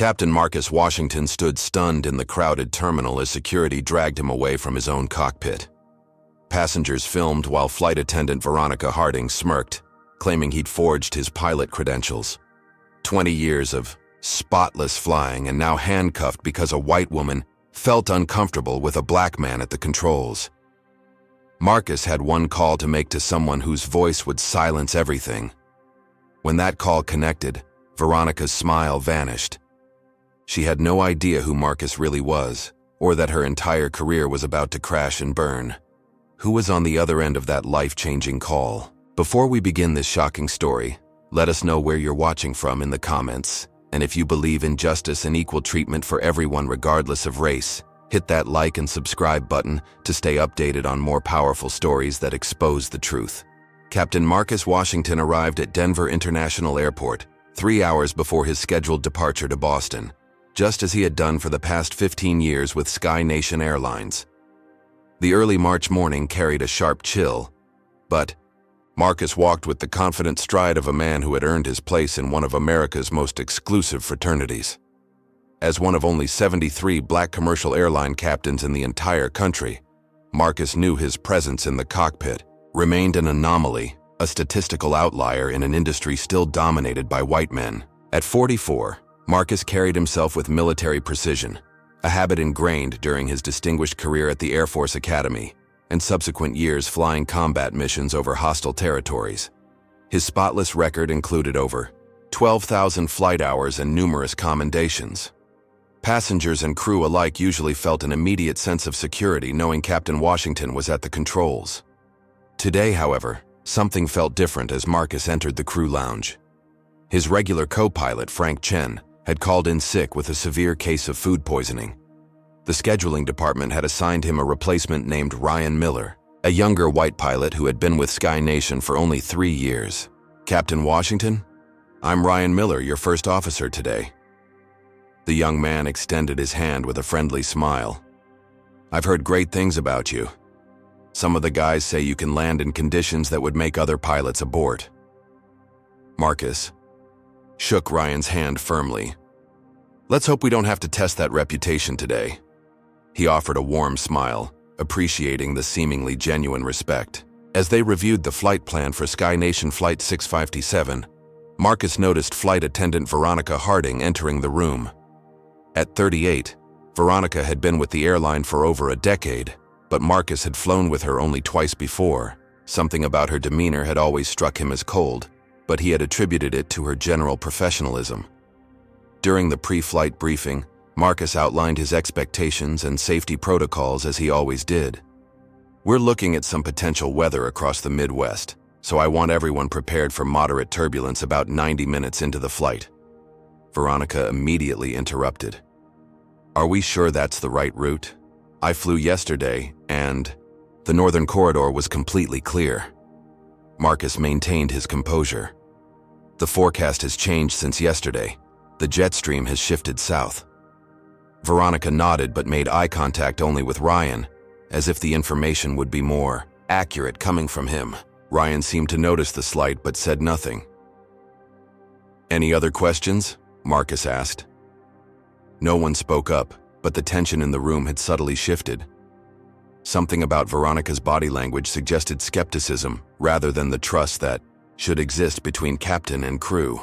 Captain Marcus Washington stood stunned in the crowded terminal as security dragged him away from his own cockpit. Passengers filmed while flight attendant Veronica Harding smirked, claiming he'd forged his pilot credentials. 20 years of spotless flying and now handcuffed because a white woman felt uncomfortable with a black man at the controls. Marcus had one call to make to someone whose voice would silence everything. When that call connected, Veronica's smile vanished. She had no idea who Marcus really was, or that her entire career was about to crash and burn. Who was on the other end of that life-changing call? Before we begin this shocking story, let us know where you're watching from in the comments, and if you believe in justice and equal treatment for everyone regardless of race, hit that like and subscribe button to stay updated on more powerful stories that expose the truth. Captain Marcus Washington arrived at Denver International Airport 3 hours before his scheduled departure to Boston, just as he had done for the past 15 years with Sky Nation Airlines. The early March morning carried a sharp chill, but Marcus walked with the confident stride of a man who had earned his place in one of America's most exclusive fraternities. As one of only 73 black commercial airline captains in the entire country, Marcus knew his presence in the cockpit remained an anomaly, a statistical outlier in an industry still dominated by white men. At 44, Marcus carried himself with military precision, a habit ingrained during his distinguished career at the Air Force Academy and subsequent years flying combat missions over hostile territories. His spotless record included over 12,000 flight hours and numerous commendations. Passengers and crew alike usually felt an immediate sense of security knowing Captain Washington was at the controls. Today, however, something felt different as Marcus entered the crew lounge. His regular co-pilot, Frank Chen, had called in sick with a severe case of food poisoning. The scheduling department had assigned him a replacement named Ryan Miller, a younger white pilot who had been with Sky Nation for only 3 years. "Captain Washington, I'm Ryan Miller, your first officer today." The young man extended his hand with a friendly smile. "I've heard great things about you. Some of the guys say you can land in conditions that would make other pilots abort." Marcus shook Ryan's hand firmly. "Let's hope we don't have to test that reputation today." He offered a warm smile, appreciating the seemingly genuine respect. As they reviewed the flight plan for Sky Nation Flight 657, Marcus noticed flight attendant Veronica Harding entering the room. At 38, Veronica had been with the airline for over a decade, but Marcus had flown with her only twice before. Something about her demeanor had always struck him as cold, but he had attributed it to her general professionalism. During the pre-flight briefing, Marcus outlined his expectations and safety protocols as he always did. "We're looking at some potential weather across the Midwest, so I want everyone prepared for moderate turbulence about 90 minutes into the flight." Veronica immediately interrupted. "Are we sure that's the right route? I flew yesterday, and the northern corridor was completely clear." Marcus maintained his composure. "The forecast has changed since yesterday. The jet stream has shifted south." Veronica nodded but made eye contact only with Ryan, as if the information would be more accurate coming from him. Ryan seemed to notice the slight but said nothing. "Any other questions?" Marcus asked. No one spoke up, but the tension in the room had subtly shifted. Something about Veronica's body language suggested skepticism rather than the trust that should exist between captain and crew.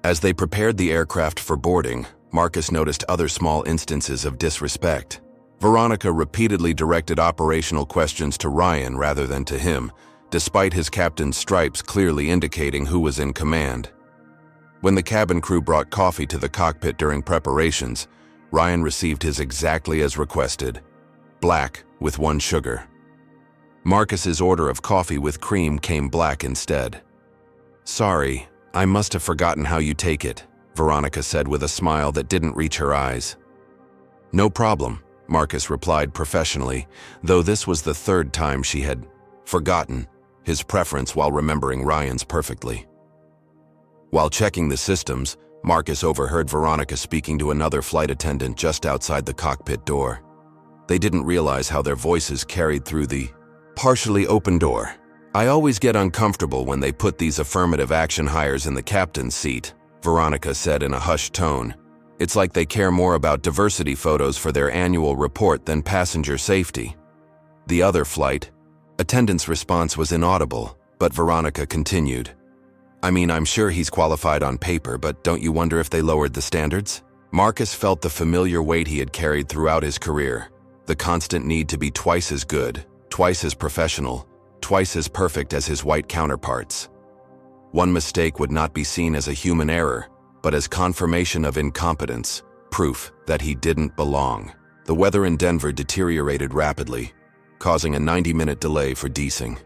As they prepared the aircraft for boarding, Marcus noticed other small instances of disrespect. Veronica repeatedly directed operational questions to Ryan rather than to him, despite his captain's stripes clearly indicating who was in command. When the cabin crew brought coffee to the cockpit during preparations, Ryan received his exactly as requested, black with 1 sugar. Marcus's order of coffee with cream came black instead. "Sorry, I must have forgotten how you take it," Veronica said with a smile that didn't reach her eyes. "No problem," Marcus replied professionally, though this was the 3rd time she had forgotten his preference while remembering Ryan's perfectly. While checking the systems, Marcus overheard Veronica speaking to another flight attendant just outside the cockpit door. They didn't realize how their voices carried through the partially open door. "I always get uncomfortable when they put these affirmative action hires in the captain's seat," Veronica said in a hushed tone, It's like they care more about diversity photos for their annual report than passenger safety. The other flight, attendant's response was inaudible, but Veronica continued. I mean, I'm sure he's qualified on paper, but don't you wonder if they lowered the standards? Marcus felt the familiar weight he had carried throughout his career, the constant need to be twice as good, twice as professional, twice as perfect as his white counterparts. One mistake would not be seen as a human error, but as confirmation of incompetence, proof that he didn't belong. The weather in Denver deteriorated rapidly, causing a 90-minute delay for desing.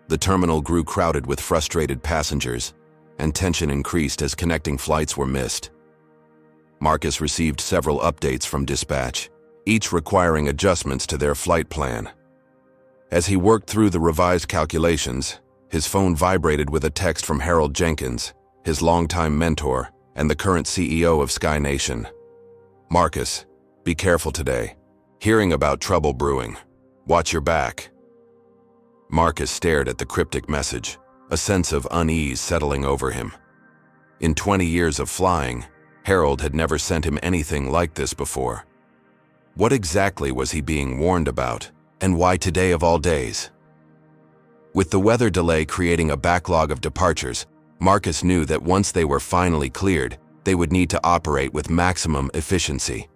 The terminal grew crowded with frustrated passengers, and tension increased as connecting flights were missed. Marcus received several updates from dispatch, each requiring adjustments to their flight plan. As he worked through the revised calculations, his phone vibrated with a text from Harold Jenkins, his longtime mentor and the current CEO of Sky Nation. Marcus, be careful today. Hearing about trouble brewing. Watch your back. Marcus stared at the cryptic message, a sense of unease settling over him. In 20 years of flying, Harold had never sent him anything like this before. What exactly was he being warned about, and why today of all days? With the weather delay creating a backlog of departures, Marcus knew that once they were finally cleared, they would need to operate with maximum efficiency.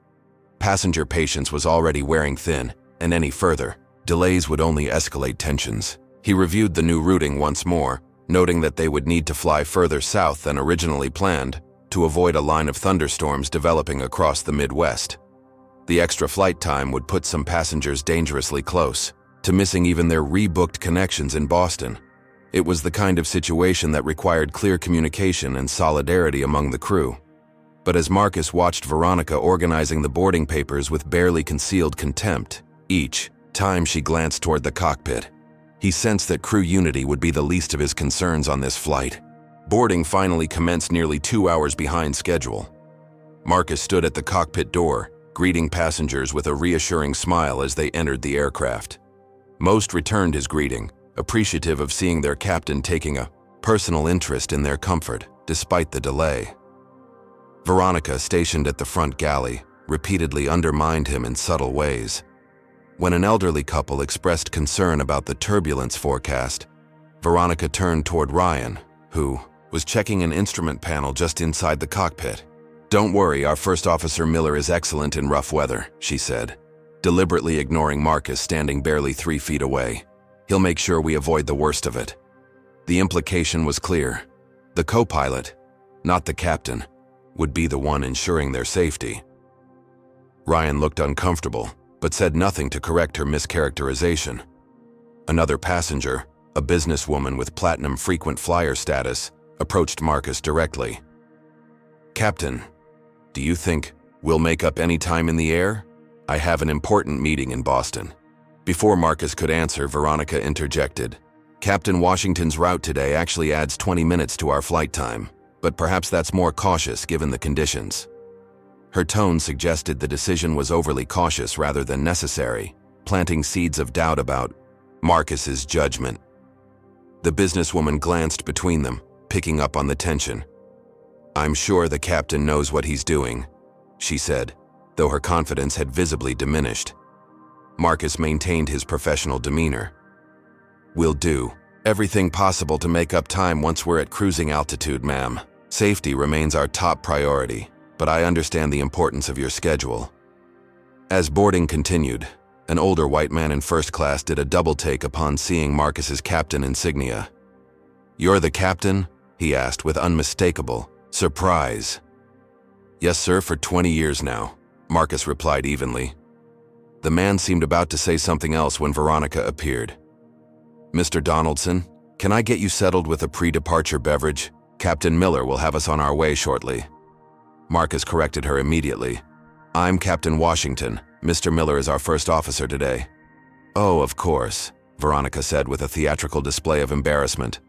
Passenger patience was already wearing thin, and any further delays would only escalate tensions. He reviewed the new routing once more, noting that they would need to fly further south than originally planned to avoid a line of thunderstorms developing across the Midwest. The extra flight time would put some passengers dangerously close to missing even their rebooked connections in Boston. It was the kind of situation that required clear communication and solidarity among the crew. But as Marcus watched Veronica organizing the boarding papers with barely concealed contempt, each time she glanced toward the cockpit, he sensed that crew unity would be the least of his concerns on this flight. Boarding finally commenced nearly 2 hours behind schedule. Marcus stood at the cockpit door, greeting passengers with a reassuring smile as they entered the aircraft. Most returned his greeting, appreciative of seeing their captain taking a personal interest in their comfort, despite the delay. Veronica, stationed at the front galley, repeatedly undermined him in subtle ways. When an elderly couple expressed concern about the turbulence forecast, Veronica turned toward Ryan, who was checking an instrument panel just inside the cockpit. "Don't worry, our First Officer Miller is excellent in rough weather," she said, deliberately ignoring Marcus standing barely 3 feet away. "He'll make sure we avoid the worst of it." The implication was clear. The co-pilot, not the captain, would be the one ensuring their safety. Ryan looked uncomfortable, but said nothing to correct her mischaracterization. Another passenger, a businesswoman with platinum frequent flyer status, approached Marcus directly. "Captain, do you think we'll make up any time in the air? I have an important meeting in Boston." Before Marcus could answer, Veronica interjected. "Captain Washington's route today actually adds 20 minutes to our flight time, but perhaps that's more cautious given the conditions." Her tone suggested the decision was overly cautious rather than necessary, planting seeds of doubt about Marcus's judgment. The businesswoman glanced between them, picking up on the tension. "I'm sure the captain knows what he's doing," she said, though her confidence had visibly diminished. Marcus maintained his professional demeanor. "We'll do everything possible to make up time once we're at cruising altitude, ma'am. Safety remains our top priority, but I understand the importance of your schedule." As boarding continued, an older white man in first class did a double take upon seeing Marcus's captain insignia. "You're the captain?" he asked with unmistakable surprise. "Yes, sir, for 20 years now," Marcus replied evenly. The man seemed about to say something else when Veronica appeared. "Mr. Donaldson, can I get you settled with a pre-departure beverage? Captain Miller will have us on our way shortly." Marcus corrected her immediately. "I'm Captain Washington. Mr. Miller is our first officer today." "Oh, of course," Veronica said with a theatrical display of embarrassment.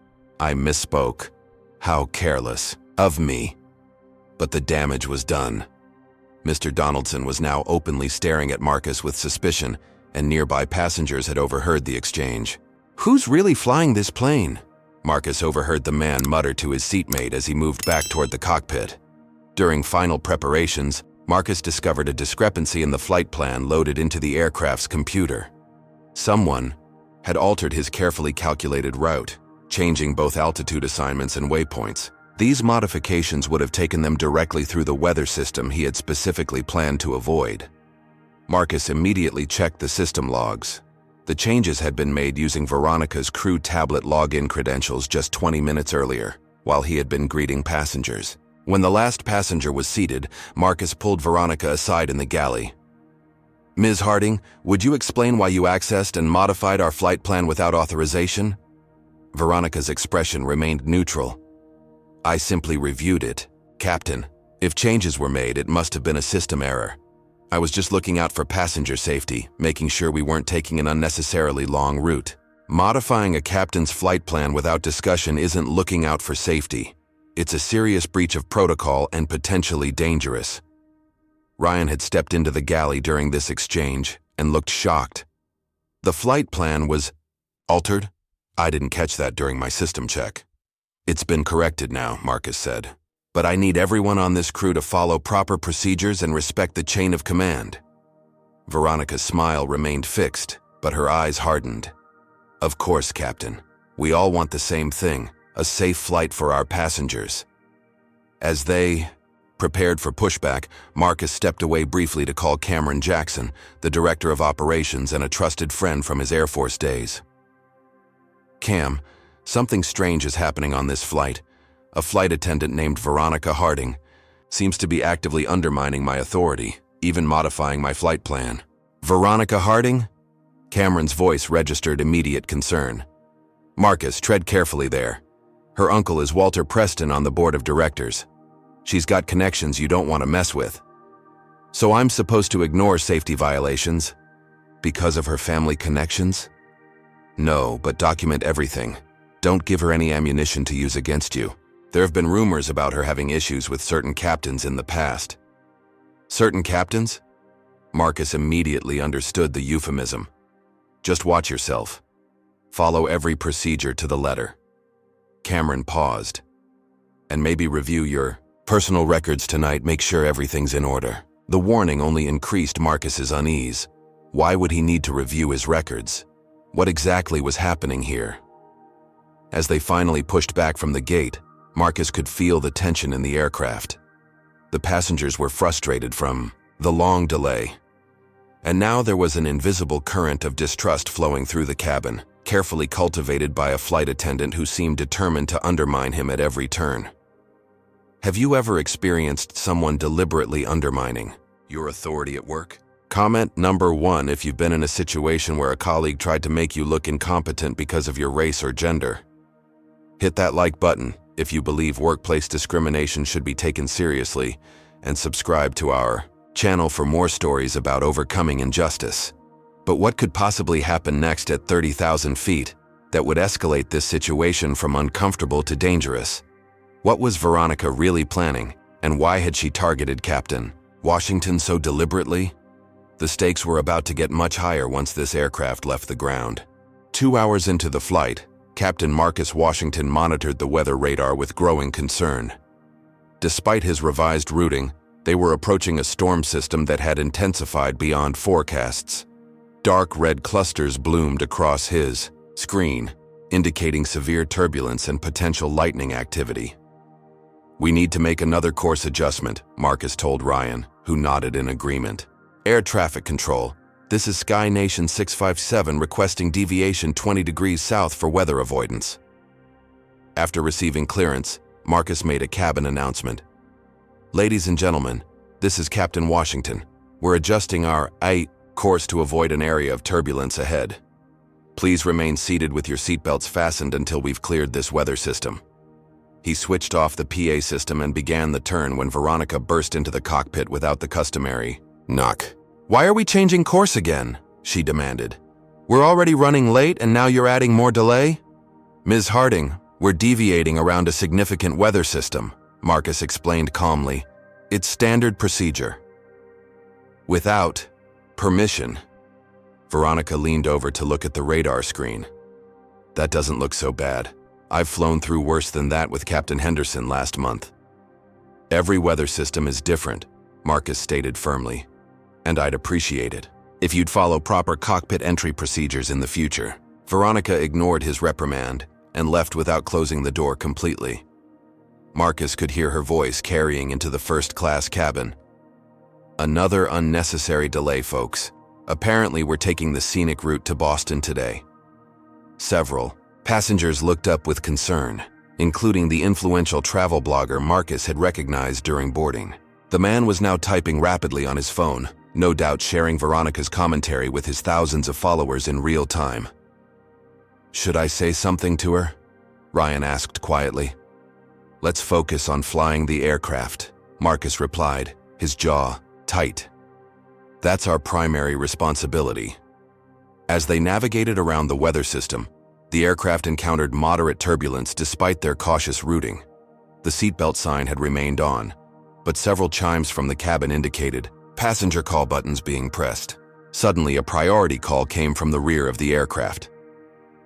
"I misspoke. How careless of me." But the damage was done. Mr. Donaldson was now openly staring at Marcus with suspicion, and nearby passengers had overheard the exchange. "Who's really flying this plane?" Marcus overheard the man mutter to his seatmate as he moved back toward the cockpit. During final preparations, Marcus discovered a discrepancy in the flight plan loaded into the aircraft's computer. Someone had altered his carefully calculated route, changing both altitude assignments and waypoints. These modifications would have taken them directly through the weather system he had specifically planned to avoid. Marcus immediately checked the system logs. The changes had been made using Veronica's crew tablet login credentials just 20 minutes earlier, while he had been greeting passengers. When the last passenger was seated, Marcus pulled Veronica aside in the galley. "Ms. Harding, would you explain why you accessed and modified our flight plan without authorization?" Veronica's expression remained neutral. "I simply reviewed it, Captain. If changes were made, it must have been a system error. I was just looking out for passenger safety, making sure we weren't taking an unnecessarily long route. Modifying a captain's flight plan without discussion isn't looking out for safety. It's a serious breach of protocol and potentially dangerous." Ryan had stepped into the galley during this exchange and looked shocked. "The flight plan was altered? I didn't catch that during my system check." "It's been corrected now," Marcus said. "But I need everyone on this crew to follow proper procedures and respect the chain of command." Veronica's smile remained fixed, but her eyes hardened. "Of course, Captain. We all want the same thing, a safe flight for our passengers." As they prepared for pushback, Marcus stepped away briefly to call Cameron Jackson, the director of operations and a trusted friend from his Air Force days. "Cam, something strange is happening on this flight. A flight attendant named Veronica Harding seems to be actively undermining my authority, even modifying my flight plan." "Veronica Harding?" Cameron's voice registered immediate concern. "Marcus, tread carefully there. Her uncle is Walter Preston on the board of directors. She's got connections you don't want to mess with. So I'm supposed to ignore safety violations because of her family connections? No, but document everything. Don't give her any ammunition to use against you. There have been rumors about her having issues with certain captains in the past." "Certain captains?" Marcus immediately understood the euphemism. "Just watch yourself. Follow every procedure to the letter." Cameron paused. "And maybe review your personal records tonight, make sure everything's in order." The warning only increased Marcus's unease. Why would he need to review his records? What exactly was happening here? As they finally pushed back from the gate, Marcus could feel the tension in the aircraft. The passengers were frustrated from the long delay. And now there was an invisible current of distrust flowing through the cabin, carefully cultivated by a flight attendant who seemed determined to undermine him at every turn. Have you ever experienced someone deliberately undermining your authority at work? Comment number 1 if you've been in a situation where a colleague tried to make you look incompetent because of your race or gender. Hit that like button if you believe workplace discrimination should be taken seriously, and subscribe to our channel for more stories about overcoming injustice. But what could possibly happen next at 30,000 feet that would escalate this situation from uncomfortable to dangerous? What was Veronica really planning, and why had she targeted Captain Washington so deliberately? The stakes were about to get much higher once this aircraft left the ground. 2 hours into the flight, Captain Marcus Washington monitored the weather radar with growing concern. Despite his revised routing, they were approaching a storm system that had intensified beyond forecasts. Dark red clusters bloomed across his screen, indicating severe turbulence and potential lightning activity. "We need to make another course adjustment," Marcus told Ryan, who nodded in agreement. "Air traffic control. This is Sky Nation 657 requesting deviation 20 degrees south for weather avoidance." After receiving clearance, Marcus made a cabin announcement. "Ladies and gentlemen, this is Captain Washington. We're adjusting our course to avoid an area of turbulence ahead. Please remain seated with your seatbelts fastened until we've cleared this weather system." He switched off the PA system and began the turn when Veronica burst into the cockpit without the customary knock. "Why are we changing course again?" she demanded. "We're already running late and now you're adding more delay?" "Ms. Harding, we're deviating around a significant weather system," Marcus explained calmly. "It's standard procedure." Without permission, Veronica leaned over to look at the radar screen. "That doesn't look so bad. I've flown through worse than that with Captain Henderson last month." Every weather system is different, Marcus stated firmly. And I'd appreciate it if you'd follow proper cockpit entry procedures in the future. Veronica ignored his reprimand and left without closing the door completely. Marcus could hear her voice carrying into the first-class cabin. Another unnecessary delay, folks. Apparently, we're taking the scenic route to Boston today. Several passengers looked up with concern, including the influential travel blogger Marcus had recognized during boarding. The man was now typing rapidly on his phone, no doubt sharing Veronica's commentary with his thousands of followers in real time. "Should I say something to her?" Ryan asked quietly. "Let's focus on flying the aircraft," Marcus replied, his jaw tight. "That's our primary responsibility." As they navigated around the weather system, the aircraft encountered moderate turbulence despite their cautious routing. The seatbelt sign had remained on, but several chimes from the cabin indicated passenger call buttons being pressed. Suddenly, a priority call came from the rear of the aircraft.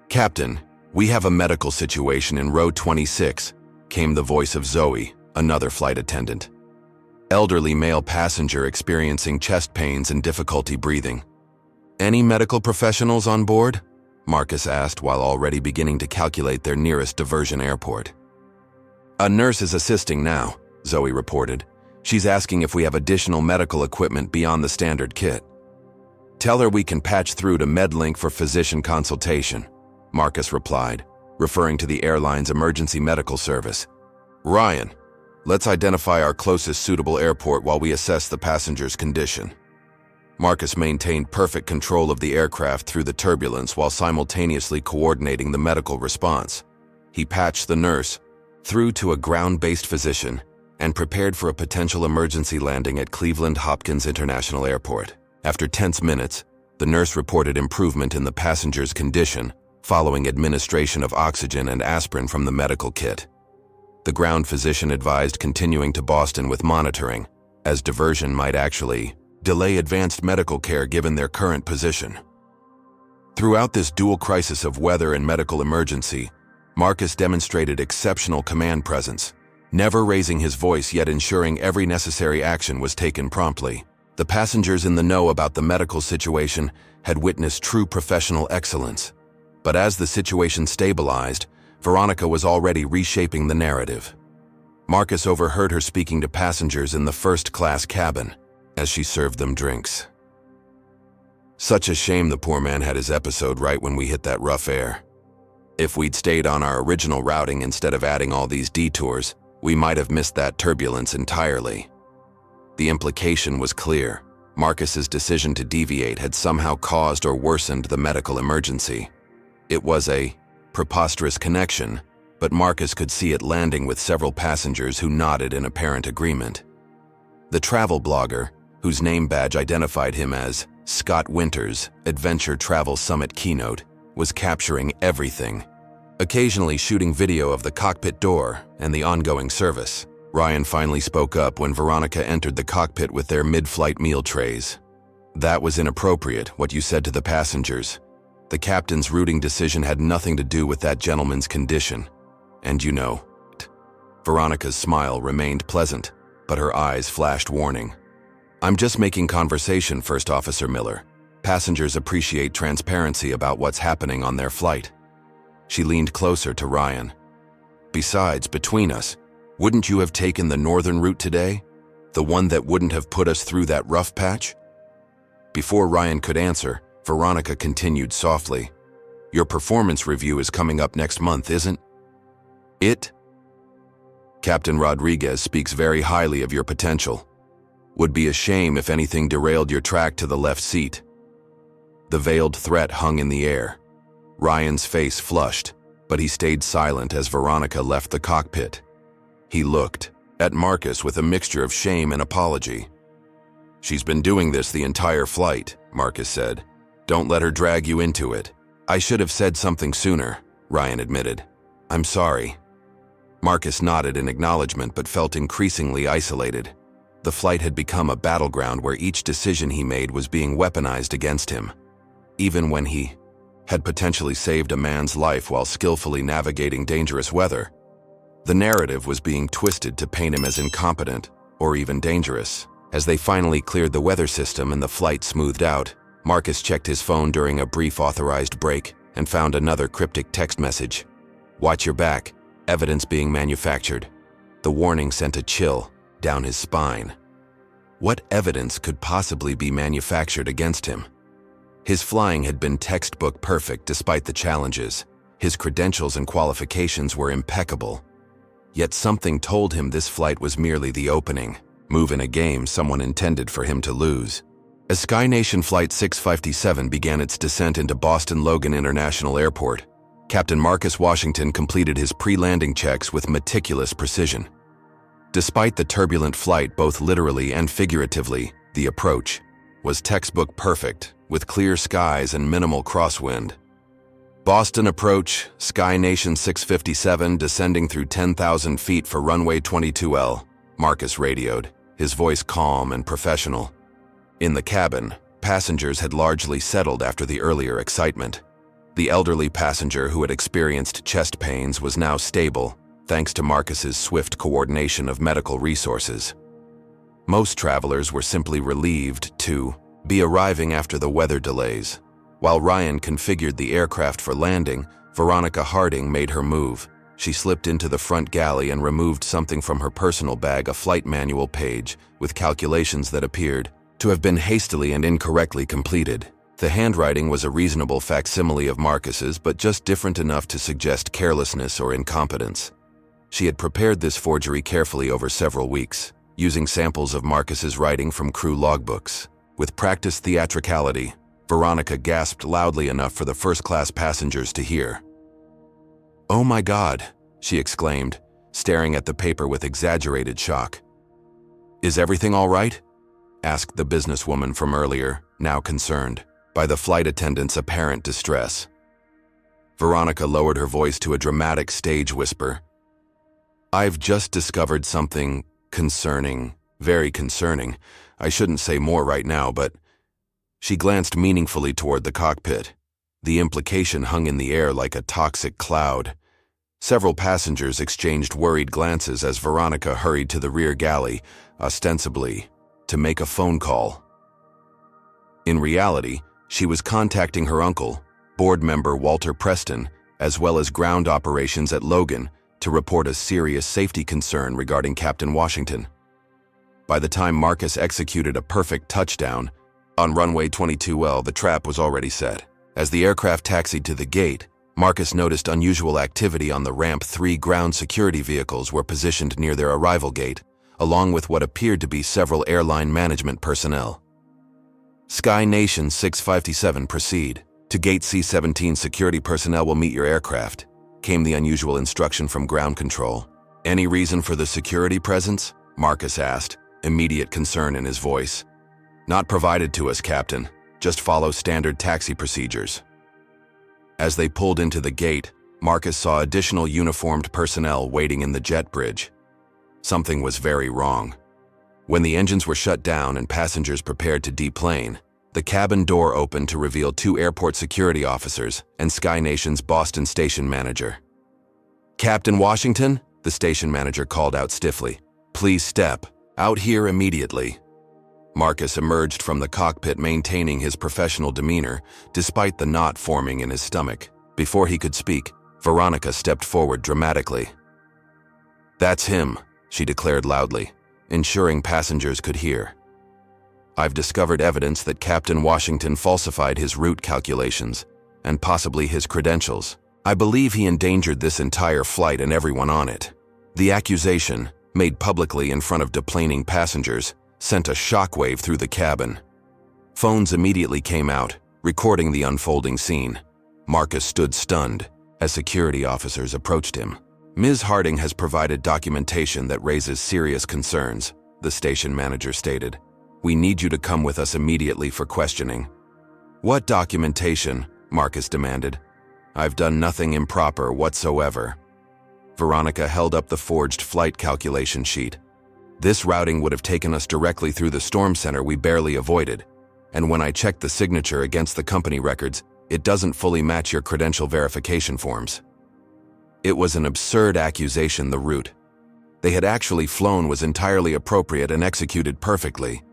"Captain, we have a medical situation in row 26, came the voice of Zoe, another flight attendant. Elderly male passenger experiencing chest pains and difficulty breathing. "Any medical professionals on board?" Marcus asked while already beginning to calculate their nearest diversion airport. "A nurse is assisting now," Zoe reported. "She's asking if we have additional medical equipment beyond the standard kit." "Tell her we can patch through to MedLink for physician consultation," Marcus replied, referring to the airline's emergency medical service. "Ryan, let's identify our closest suitable airport while we assess the passenger's condition." Marcus maintained perfect control of the aircraft through the turbulence while simultaneously coordinating the medical response. He patched the nurse through to a ground-based physician and prepared for a potential emergency landing at Cleveland Hopkins International Airport. After tense minutes, the nurse reported improvement in the passenger's condition following administration of oxygen and aspirin from the medical kit. The ground physician advised continuing to Boston with monitoring, as diversion might actually delay advanced medical care given their current position. Throughout this dual crisis of weather and medical emergency, Marcus demonstrated exceptional command presence, never raising his voice yet ensuring every necessary action was taken promptly. The passengers in the know about the medical situation had witnessed true professional excellence. But as the situation stabilized, Veronica was already reshaping the narrative. Marcus overheard her speaking to passengers in the first-class cabin as she served them drinks. "Such a shame the poor man had his episode right when we hit that rough air. If we'd stayed on our original routing instead of adding all these detours, we might have missed that turbulence entirely." The implication was clear. Marcus's decision to deviate had somehow caused or worsened the medical emergency. It was a preposterous connection, but Marcus could see it landing with several passengers who nodded in apparent agreement. The travel blogger, whose name badge identified him as Scott Winters, Adventure Travel Summit Keynote, was capturing everything, occasionally shooting video of the cockpit door and the ongoing service. Ryan finally spoke up when Veronica entered the cockpit with their mid-flight meal trays. "That was inappropriate, what you said to the passengers. The captain's routing decision had nothing to do with that gentleman's condition. And you know." Veronica's smile remained pleasant, but her eyes flashed warning. "I'm just making conversation, First Officer Miller. Passengers appreciate transparency about what's happening on their flight." She leaned closer to Ryan. "Besides, between us, wouldn't you have taken the northern route today? The one that wouldn't have put us through that rough patch?" Before Ryan could answer, Veronica continued softly. "Your performance review is coming up next month, isn't it? Captain Rodriguez speaks very highly of your potential. Would be a shame if anything derailed your track to the left seat." The veiled threat hung in the air. Ryan's face flushed, but he stayed silent as Veronica left the cockpit. He looked at Marcus with a mixture of shame and apology. "She's been doing this the entire flight," Marcus said. "Don't let her drag you into it." "I should have said something sooner," Ryan admitted. "I'm sorry." Marcus nodded in acknowledgement but felt increasingly isolated. The flight had become a battleground where each decision he made was being weaponized against him. Even when he had potentially saved a man's life while skillfully navigating dangerous weather, The narrative was being twisted to paint him as incompetent or even dangerous. As they finally cleared the weather system and the flight smoothed out, Marcus checked his phone during a brief authorized break and found another cryptic text message. "Watch your back. Evidence being manufactured." The warning sent a chill down his spine. What evidence could possibly be manufactured against him? His flying had been textbook perfect despite the challenges. His credentials and qualifications were impeccable. Yet something told him this flight was merely the opening move in a game someone intended for him to lose. As Sky Nation Flight 657 began its descent into Boston Logan International Airport, Captain Marcus Washington completed his pre-landing checks with meticulous precision. Despite the turbulent flight, both literally and figuratively, the approach was textbook perfect, with clear skies and minimal crosswind. "Boston approach, Sky Nation 657 descending through 10,000 feet for runway 22L, Marcus radioed, his voice calm and professional. In the cabin, passengers had largely settled after the earlier excitement. The elderly passenger who had experienced chest pains was now stable, thanks to Marcus's swift coordination of medical resources. Most travelers were simply relieved to be arriving after the weather delays. While Ryan configured the aircraft for landing, Veronica Harding made her move. She slipped into the front galley and removed something from her personal bag, a flight manual page with calculations that appeared to have been hastily and incorrectly completed. The handwriting was a reasonable facsimile of Marcus's, but just different enough to suggest carelessness or incompetence. She had prepared this forgery carefully over several weeks, using samples of Marcus's writing from crew logbooks. With practiced theatricality, Veronica gasped loudly enough for the first-class passengers to hear. "Oh my God," she exclaimed, staring at the paper with exaggerated shock. "Is everything all right?" asked the businesswoman from earlier, now concerned by the flight attendant's apparent distress. Veronica lowered her voice to a dramatic stage whisper. "I've just discovered something concerning, very concerning. I shouldn't say more right now, but..." She glanced meaningfully toward the cockpit. The implication hung in the air like a toxic cloud. Several passengers exchanged worried glances as Veronica hurried to the rear galley, ostensibly to make a phone call. In reality, she was contacting her uncle, board member Walter Preston, as well as ground operations at Logan, to report a serious safety concern regarding Captain Washington. By the time Marcus executed a perfect touchdown on runway 22L, the trap was already set. As the aircraft taxied to the gate, Marcus noticed unusual activity on the ramp. 3 ground security vehicles were positioned near their arrival gate, along with what appeared to be several airline management personnel. "Sky Nation 657, proceed. To Gate C-17, security personnel will meet your aircraft," came the unusual instruction from ground control. "Any reason for the security presence?" Marcus asked, immediate concern in his voice. "Not provided to us, Captain. Just follow standard taxi procedures." As they pulled into the gate, Marcus saw additional uniformed personnel waiting in the jet bridge. Something was very wrong. When the engines were shut down and passengers prepared to deplane, the cabin door opened to reveal 2 airport security officers and Sky Nation's Boston station manager. "Captain Washington," the station manager called out stiffly, "please step out here immediately." Marcus emerged from the cockpit maintaining his professional demeanor, despite the knot forming in his stomach. Before he could speak, Veronica stepped forward dramatically. "That's him," she declared loudly, ensuring passengers could hear. "I've discovered evidence that Captain Washington falsified his route calculations, and possibly his credentials. I believe he endangered this entire flight and everyone on it." The accusation, made publicly in front of deplaning passengers, sent a shockwave through the cabin. Phones immediately came out, recording the unfolding scene. Marcus stood stunned as security officers approached him. "Ms. Harding has provided documentation that raises serious concerns," the station manager stated. "We need you to come with us immediately for questioning." "What documentation?" Marcus demanded. "I've done nothing improper whatsoever." Veronica held up the forged flight calculation sheet. "This routing would have taken us directly through the storm center we barely avoided, and when I checked the signature against the company records, it doesn't fully match your credential verification forms." It was an absurd accusation, the route they had actually flown was entirely appropriate and executed perfectly.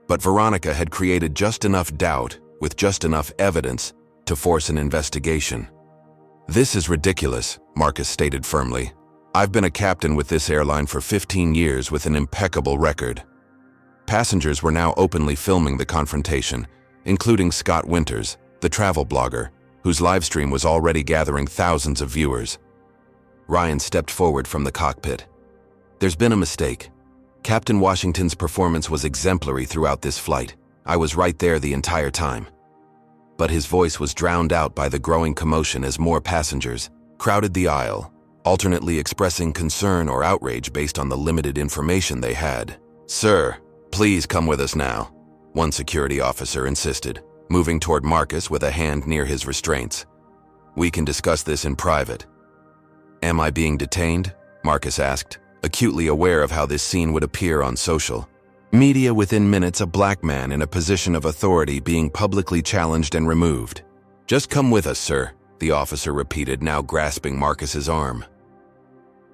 But Veronica had created just enough doubt, with just enough evidence, to force an investigation. "This is ridiculous," Marcus stated firmly. "I've been a captain with this airline for 15 years with an impeccable record." Passengers were now openly filming the confrontation, including Scott Winters, the travel blogger, whose livestream was already gathering thousands of viewers. Ryan stepped forward from the cockpit. "There's been a mistake. Captain Washington's performance was exemplary throughout this flight. I was right there the entire time." But his voice was drowned out by the growing commotion as more passengers crowded the aisle, alternately expressing concern or outrage based on the limited information they had. "Sir, please come with us now," one security officer insisted, moving toward Marcus with a hand near his restraints. "We can discuss this in private." "Am I being detained?" Marcus asked, acutely aware of how this scene would appear on social media within minutes. A black man in a position of authority being publicly challenged and removed. "Just come with us, sir," the officer repeated, now grasping Marcus's arm.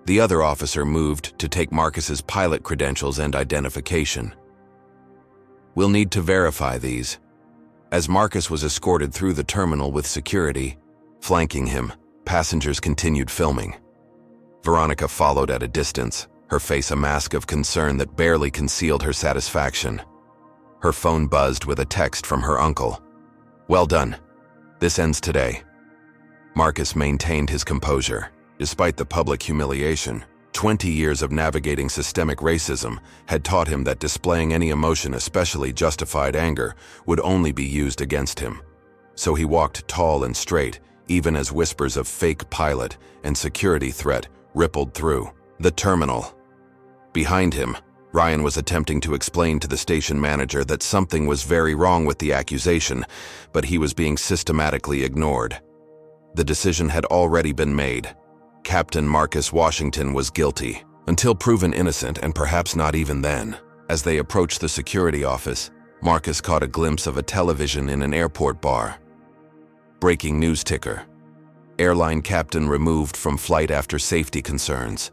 The other officer moved to take Marcus's pilot credentials and identification. "We'll need to verify these." As Marcus was escorted through the terminal with security flanking him, passengers continued filming. Veronica followed at a distance, her face a mask of concern that barely concealed her satisfaction. Her phone buzzed with a text from her uncle. "Well done. This ends today." Marcus maintained his composure. Despite the public humiliation, 20 years of navigating systemic racism had taught him that displaying any emotion, especially justified anger, would only be used against him. So he walked tall and straight, even as whispers of fake pilot and security threat rippled through the terminal. Behind him, Ryan was attempting to explain to the station manager that something was very wrong with the accusation, but he was being systematically ignored. The decision had already been made. Captain Marcus Washington was guilty, until proven innocent, and perhaps not even then. As they approached the security office, Marcus caught a glimpse of a television in an airport bar. Breaking news ticker. Airline captain removed from flight after safety concerns.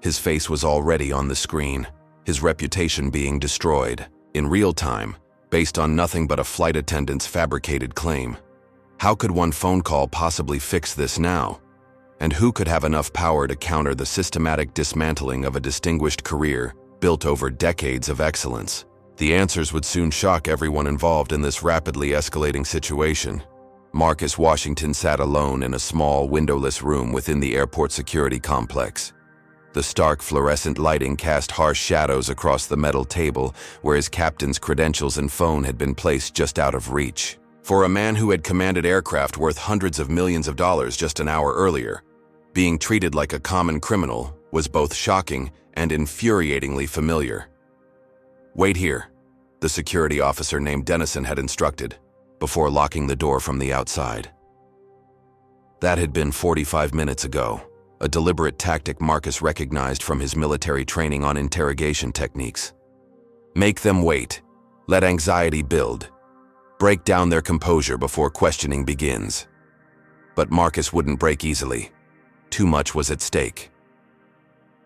His face was already on the screen, his reputation being destroyed, in real time, based on nothing but a flight attendant's fabricated claim. How could one phone call possibly fix this now? And who could have enough power to counter the systematic dismantling of a distinguished career built over decades of excellence? The answers would soon shock everyone involved in this rapidly escalating situation. Marcus Washington sat alone in a small, windowless room within the airport security complex. The stark fluorescent lighting cast harsh shadows across the metal table where his captain's credentials and phone had been placed just out of reach. For a man who had commanded aircraft worth hundreds of millions of dollars just an hour earlier, being treated like a common criminal was both shocking and infuriatingly familiar. "Wait here," the security officer named Dennison had instructed, before locking the door from the outside. That had been 45 minutes ago, a deliberate tactic Marcus recognized from his military training on interrogation techniques. Make them wait, let anxiety build, break down their composure before questioning begins. But Marcus wouldn't break easily. Too much was at stake.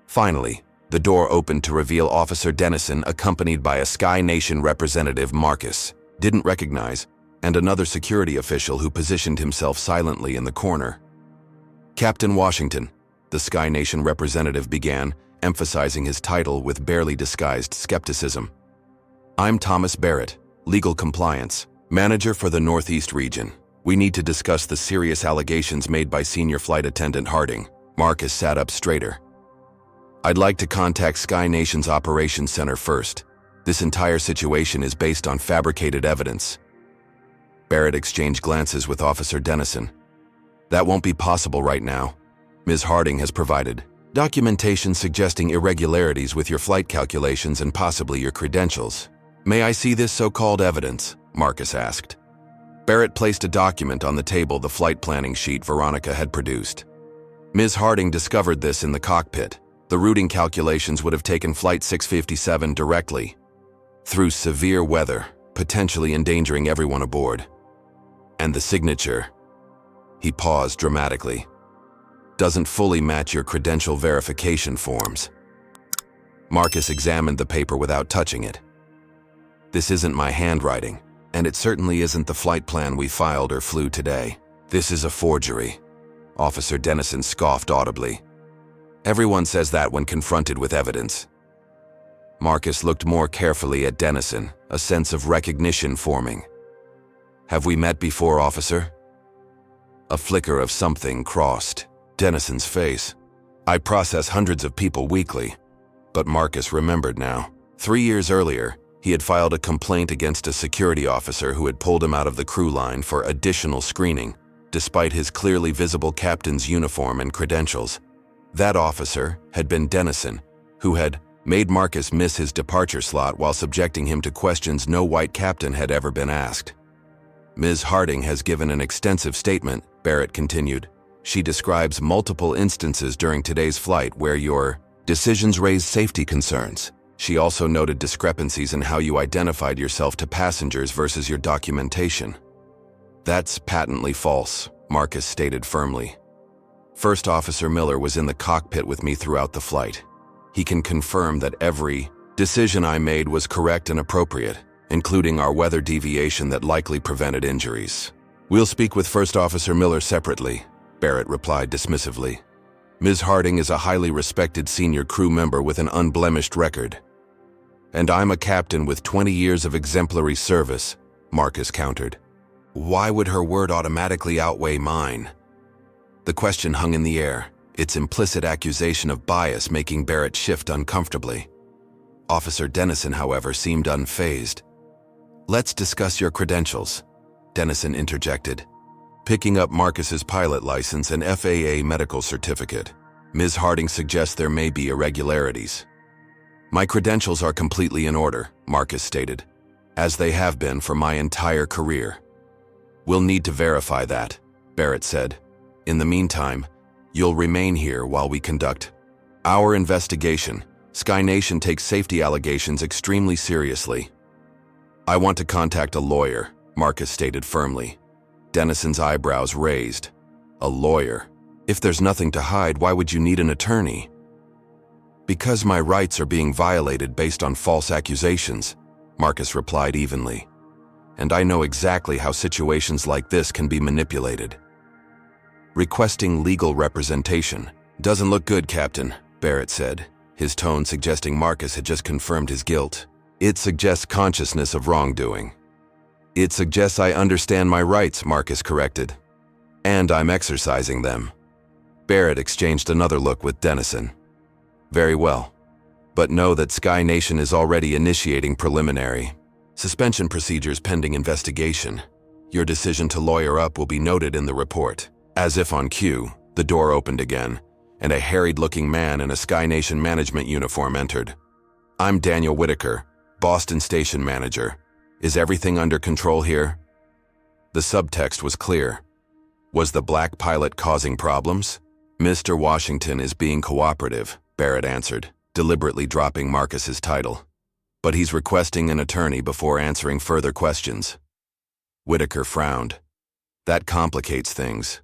Finally, the door opened to reveal Officer Dennison, accompanied by a Sky Nation representative Marcus didn't recognize, and another security official who positioned himself silently in the corner. "Captain Washington," the Sky Nation representative began, emphasizing his title with barely disguised skepticism. "I'm Thomas Barrett, Legal Compliance, Manager for the Northeast region. We need to discuss the serious allegations made by Senior Flight Attendant Harding." Marcus sat up straighter. "I'd like to contact Sky Nation's Operations Center first. This entire situation is based on fabricated evidence." Barrett exchanged glances with Officer Dennison. "That won't be possible right now. Ms. Harding has provided documentation suggesting irregularities with your flight calculations and possibly your credentials." "May I see this so-called evidence?" Marcus asked. Barrett placed a document on the table, the flight planning sheet Veronica had produced. "Ms. Harding discovered this in the cockpit. The routing calculations would have taken Flight 657 directly, through severe weather, potentially endangering everyone aboard. And the signature." He paused dramatically. doesn't fully match your credential verification forms. Marcus examined the paper without touching it. This isn't my handwriting, and it certainly isn't the flight plan we filed or flew today. This is a forgery. Officer Dennison scoffed audibly. Everyone says that when confronted with evidence. Marcus looked more carefully at Dennison, a sense of recognition forming. Have we met before, officer? A flicker of something crossed Dennison's face. I process hundreds of people weekly. But Marcus remembered now. 3 years earlier, he had filed a complaint against a security officer who had pulled him out of the crew line for additional screening, despite his clearly visible captain's uniform and credentials. That officer had been Dennison, who had made Marcus miss his departure slot while subjecting him to questions no white captain had ever been asked. Ms. Harding has given an extensive statement, Barrett continued. She describes multiple instances during today's flight where your decisions raised safety concerns. She also noted discrepancies in how you identified yourself to passengers versus your documentation. That's patently false, Marcus stated firmly. First Officer Miller was in the cockpit with me throughout the flight. He can confirm that every decision I made was correct and appropriate, including our weather deviation that likely prevented injuries. We'll speak with First Officer Miller separately, Barrett replied dismissively. Ms. Harding is a highly respected senior crew member with an unblemished record. And I'm a captain with 20 years of exemplary service, Marcus countered. Why would her word automatically outweigh mine? The question hung in the air, its implicit accusation of bias making Barrett shift uncomfortably. Officer Dennison, however, seemed unfazed. Let's discuss your credentials, Dennison interjected, picking up Marcus's pilot license and FAA medical certificate. Ms. Harding suggests there may be irregularities. My credentials are completely in order, Marcus stated, as they have been for my entire career. We'll need to verify that, Barrett said. In the meantime, you'll remain here while we conduct our investigation. Sky Nation takes safety allegations extremely seriously. I want to contact a lawyer, Marcus stated firmly. Dennison's eyebrows raised. A lawyer? If there's nothing to hide, why would you need an attorney? Because my rights are being violated based on false accusations, Marcus replied evenly. And I know exactly how situations like this can be manipulated. Requesting legal representation. Doesn't look good, Captain, Barrett said, his tone suggesting Marcus had just confirmed his guilt. It suggests consciousness of wrongdoing. It suggests I understand my rights, Marcus corrected. And I'm exercising them. Barrett exchanged another look with Dennison. Very well. But know that Sky Nation is already initiating preliminary suspension procedures pending investigation. Your decision to lawyer up will be noted in the report. As if on cue, the door opened again, and a harried-looking man in a Sky Nation management uniform entered. I'm Daniel Whitaker, Boston Station Manager. Is everything under control here? The subtext was clear. Was the black pilot causing problems? Mr. Washington is being cooperative, Barrett answered, deliberately dropping Marcus's title. But he's requesting an attorney before answering further questions. Whitaker frowned. That complicates things.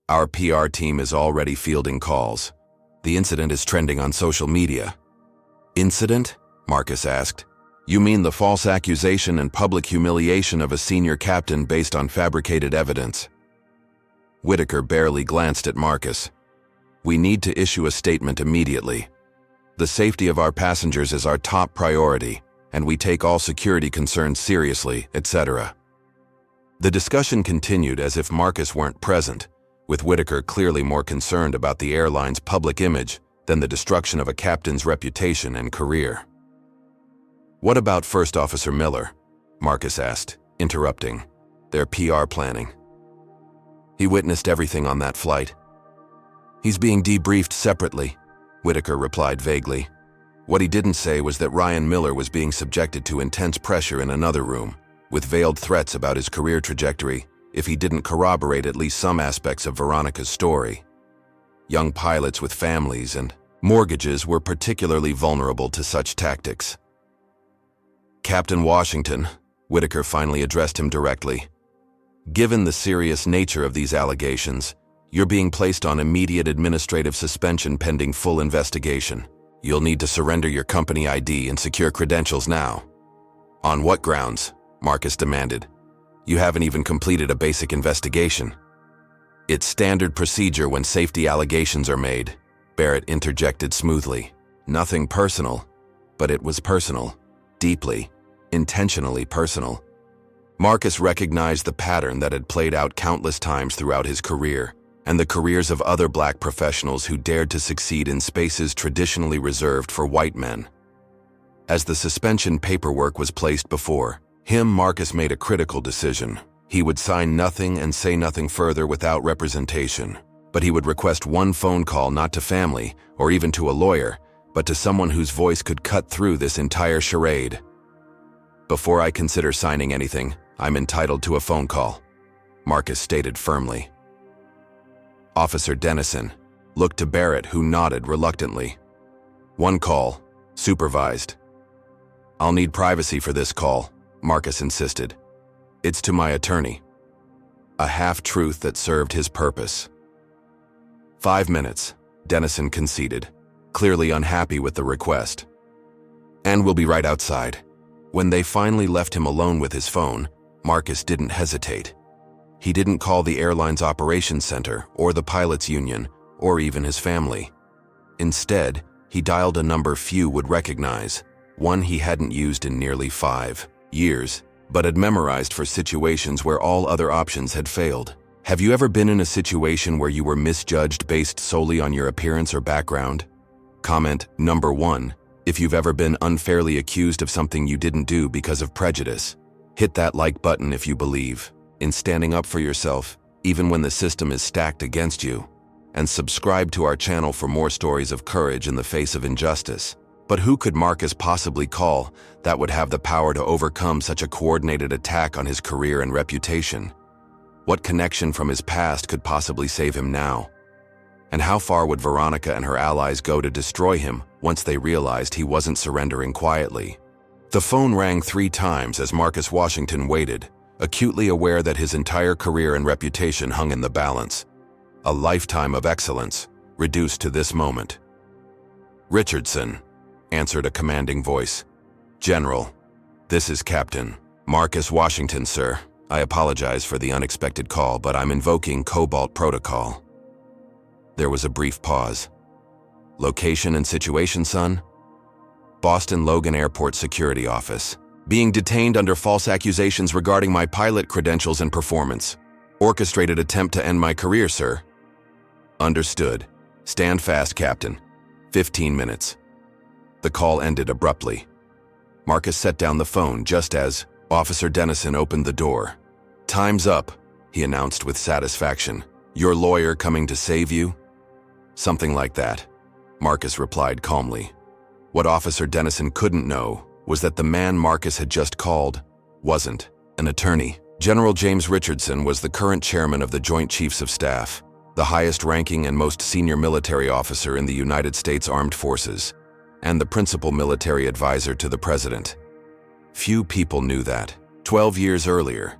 Our PR team is already fielding calls. The incident is trending on social media. Incident? Marcus asked. You mean the false accusation and public humiliation of a senior captain based on fabricated evidence? Whitaker barely glanced at Marcus. We need to issue a statement immediately. The safety of our passengers is our top priority, and we take all security concerns seriously, etc. The discussion continued as if Marcus weren't present, with Whitaker clearly more concerned about the airline's public image than the destruction of a captain's reputation and career. What about First Officer Miller? Marcus asked, interrupting. Their PR planning. He witnessed everything on that flight. He's being debriefed separately, Whitaker replied vaguely. What he didn't say was that Ryan Miller was being subjected to intense pressure in another room, with veiled threats about his career trajectory if he didn't corroborate at least some aspects of Veronica's story. Young pilots with families and mortgages were particularly vulnerable to such tactics. Captain Washington, Whitaker finally addressed him directly. Given the serious nature of these allegations, You're being placed on immediate administrative suspension pending full investigation. You'll need to surrender your company ID and secure credentials now." "On what grounds?" Marcus demanded. "You haven't even completed a basic investigation." "It's standard procedure when safety allegations are made," Barrett interjected smoothly. "Nothing personal, but it was personal. Deeply, intentionally personal." Marcus recognized the pattern that had played out countless times throughout his career, and the careers of other black professionals who dared to succeed in spaces traditionally reserved for white men. As the suspension paperwork was placed before him, Marcus made a critical decision. He would sign nothing and say nothing further without representation, but he would request one phone call not to family or even to a lawyer, but to someone whose voice could cut through this entire charade. "Before I consider signing anything, I'm entitled to a phone call," Marcus stated firmly. Officer Dennison looked to Barrett, who nodded reluctantly. "One call, supervised." "I'll need privacy for this call," Marcus insisted. "It's to my attorney." A half-truth that served his purpose. 5 minutes, Dennison conceded, clearly unhappy with the request. "And we'll be right outside." When they finally left him alone with his phone, Marcus didn't hesitate. He didn't call the airline's operations center or the pilots' union or even his family. Instead, he dialed a number few would recognize, one he hadn't used in nearly 5 years, but had memorized for situations where all other options had failed. Have you ever been in a situation where you were misjudged based solely on your appearance or background? Comment number 1, if you've ever been unfairly accused of something you didn't do because of prejudice. Hit that like button if you believe in standing up for yourself, even when the system is stacked against you. And subscribe to our channel for more stories of courage in the face of injustice. But who could Marcus possibly call that would have the power to overcome such a coordinated attack on his career and reputation? What connection from his past could possibly save him now? And how far would Veronica and her allies go to destroy him once they realized he wasn't surrendering quietly? The phone rang 3 times as Marcus Washington waited, acutely aware that his entire career and reputation hung in the balance. A lifetime of excellence, reduced to this moment. "Richardson," answered a commanding voice. "General, this is Captain Marcus Washington, sir. I apologize for the unexpected call, but I'm invoking Cobalt Protocol." There was a brief pause. "Location and situation, son?" "Boston Logan Airport Security Office. Being detained under false accusations regarding my pilot credentials and performance. Orchestrated attempt to end my career, sir." "Understood. Stand fast, Captain. 15 minutes. The call ended abruptly. Marcus set down the phone just as Officer Dennison opened the door. "Time's up," he announced with satisfaction. "Your lawyer coming to save you?" "Something like that," Marcus replied calmly. What Officer Dennison couldn't know was that the man Marcus had just called wasn't an attorney. General James Richardson was the current chairman of the Joint Chiefs of Staff, the highest-ranking and most senior military officer in the United States Armed Forces, and the principal military advisor to the president. Few people knew that. 12 years earlier,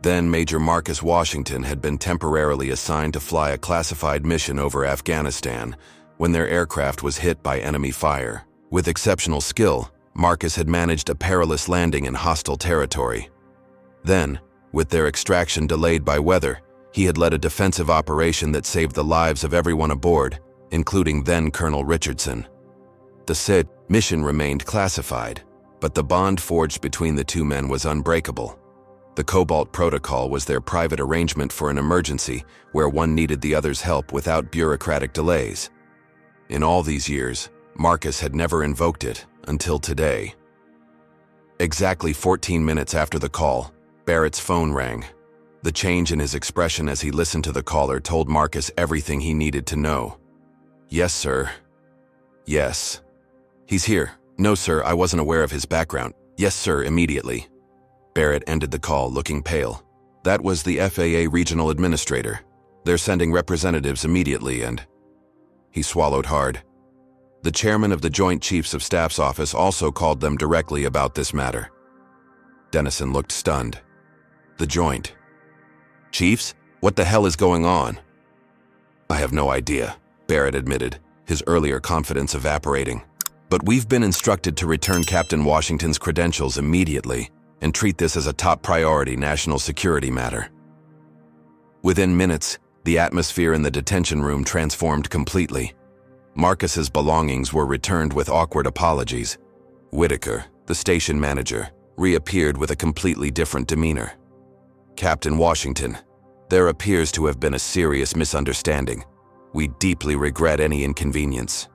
then Major Marcus Washington had been temporarily assigned to fly a classified mission over Afghanistan when their aircraft was hit by enemy fire. With exceptional skill, Marcus had managed a perilous landing in hostile territory. Then, with their extraction delayed by weather, he had led a defensive operation that saved the lives of everyone aboard, including then Colonel Richardson. The said mission remained classified, but the bond forged between the two men was unbreakable. The Cobalt Protocol was their private arrangement for an emergency where one needed the other's help without bureaucratic delays. In all these years, Marcus had never invoked it until today. Exactly 14 minutes after the call, Barrett's phone rang. The change in his expression as he listened to the caller told Marcus everything he needed to know. "Yes, sir." "Yes." "He's here." "No, sir, I wasn't aware of his background." "Yes, sir, immediately." Barrett ended the call looking pale. "That was the FAA regional administrator. They're sending representatives immediately and—" He swallowed hard. The chairman of the Joint Chiefs of Staff's office also called them directly about this matter. Dennison looked stunned. "The Joint Chiefs? What the hell is going on?" I have no idea, Barrett admitted, his earlier confidence evaporating. But we've been instructed to return Captain Washington's credentials immediately and treat this as a top priority national security matter. Within minutes, the atmosphere in the detention room transformed completely. Marcus's belongings were returned with awkward apologies. Whitaker, the station manager, reappeared with a completely different demeanor. Captain Washington, there appears to have been a serious misunderstanding. We deeply regret any inconvenience.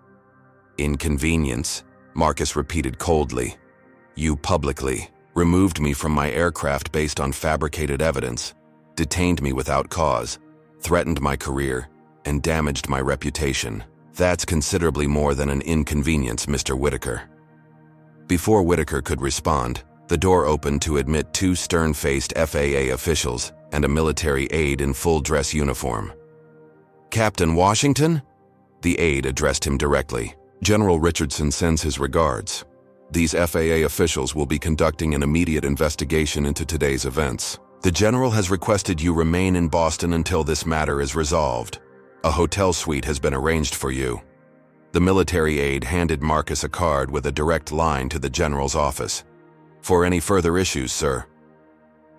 Inconvenience? Marcus repeated coldly. You publicly removed me from my aircraft based on fabricated evidence, detained me without cause, threatened my career, and damaged my reputation. That's considerably more than an inconvenience, Mr. Whitaker. Before Whitaker could respond, the door opened to admit two stern-faced FAA officials and a military aide in full-dress uniform. Captain Washington? The aide addressed him directly. General Richardson sends his regards. These FAA officials will be conducting an immediate investigation into today's events. The general has requested you remain in Boston until this matter is resolved. A hotel suite has been arranged for you. The military aide handed Marcus a card with a direct line to the general's office. For any further issues, sir.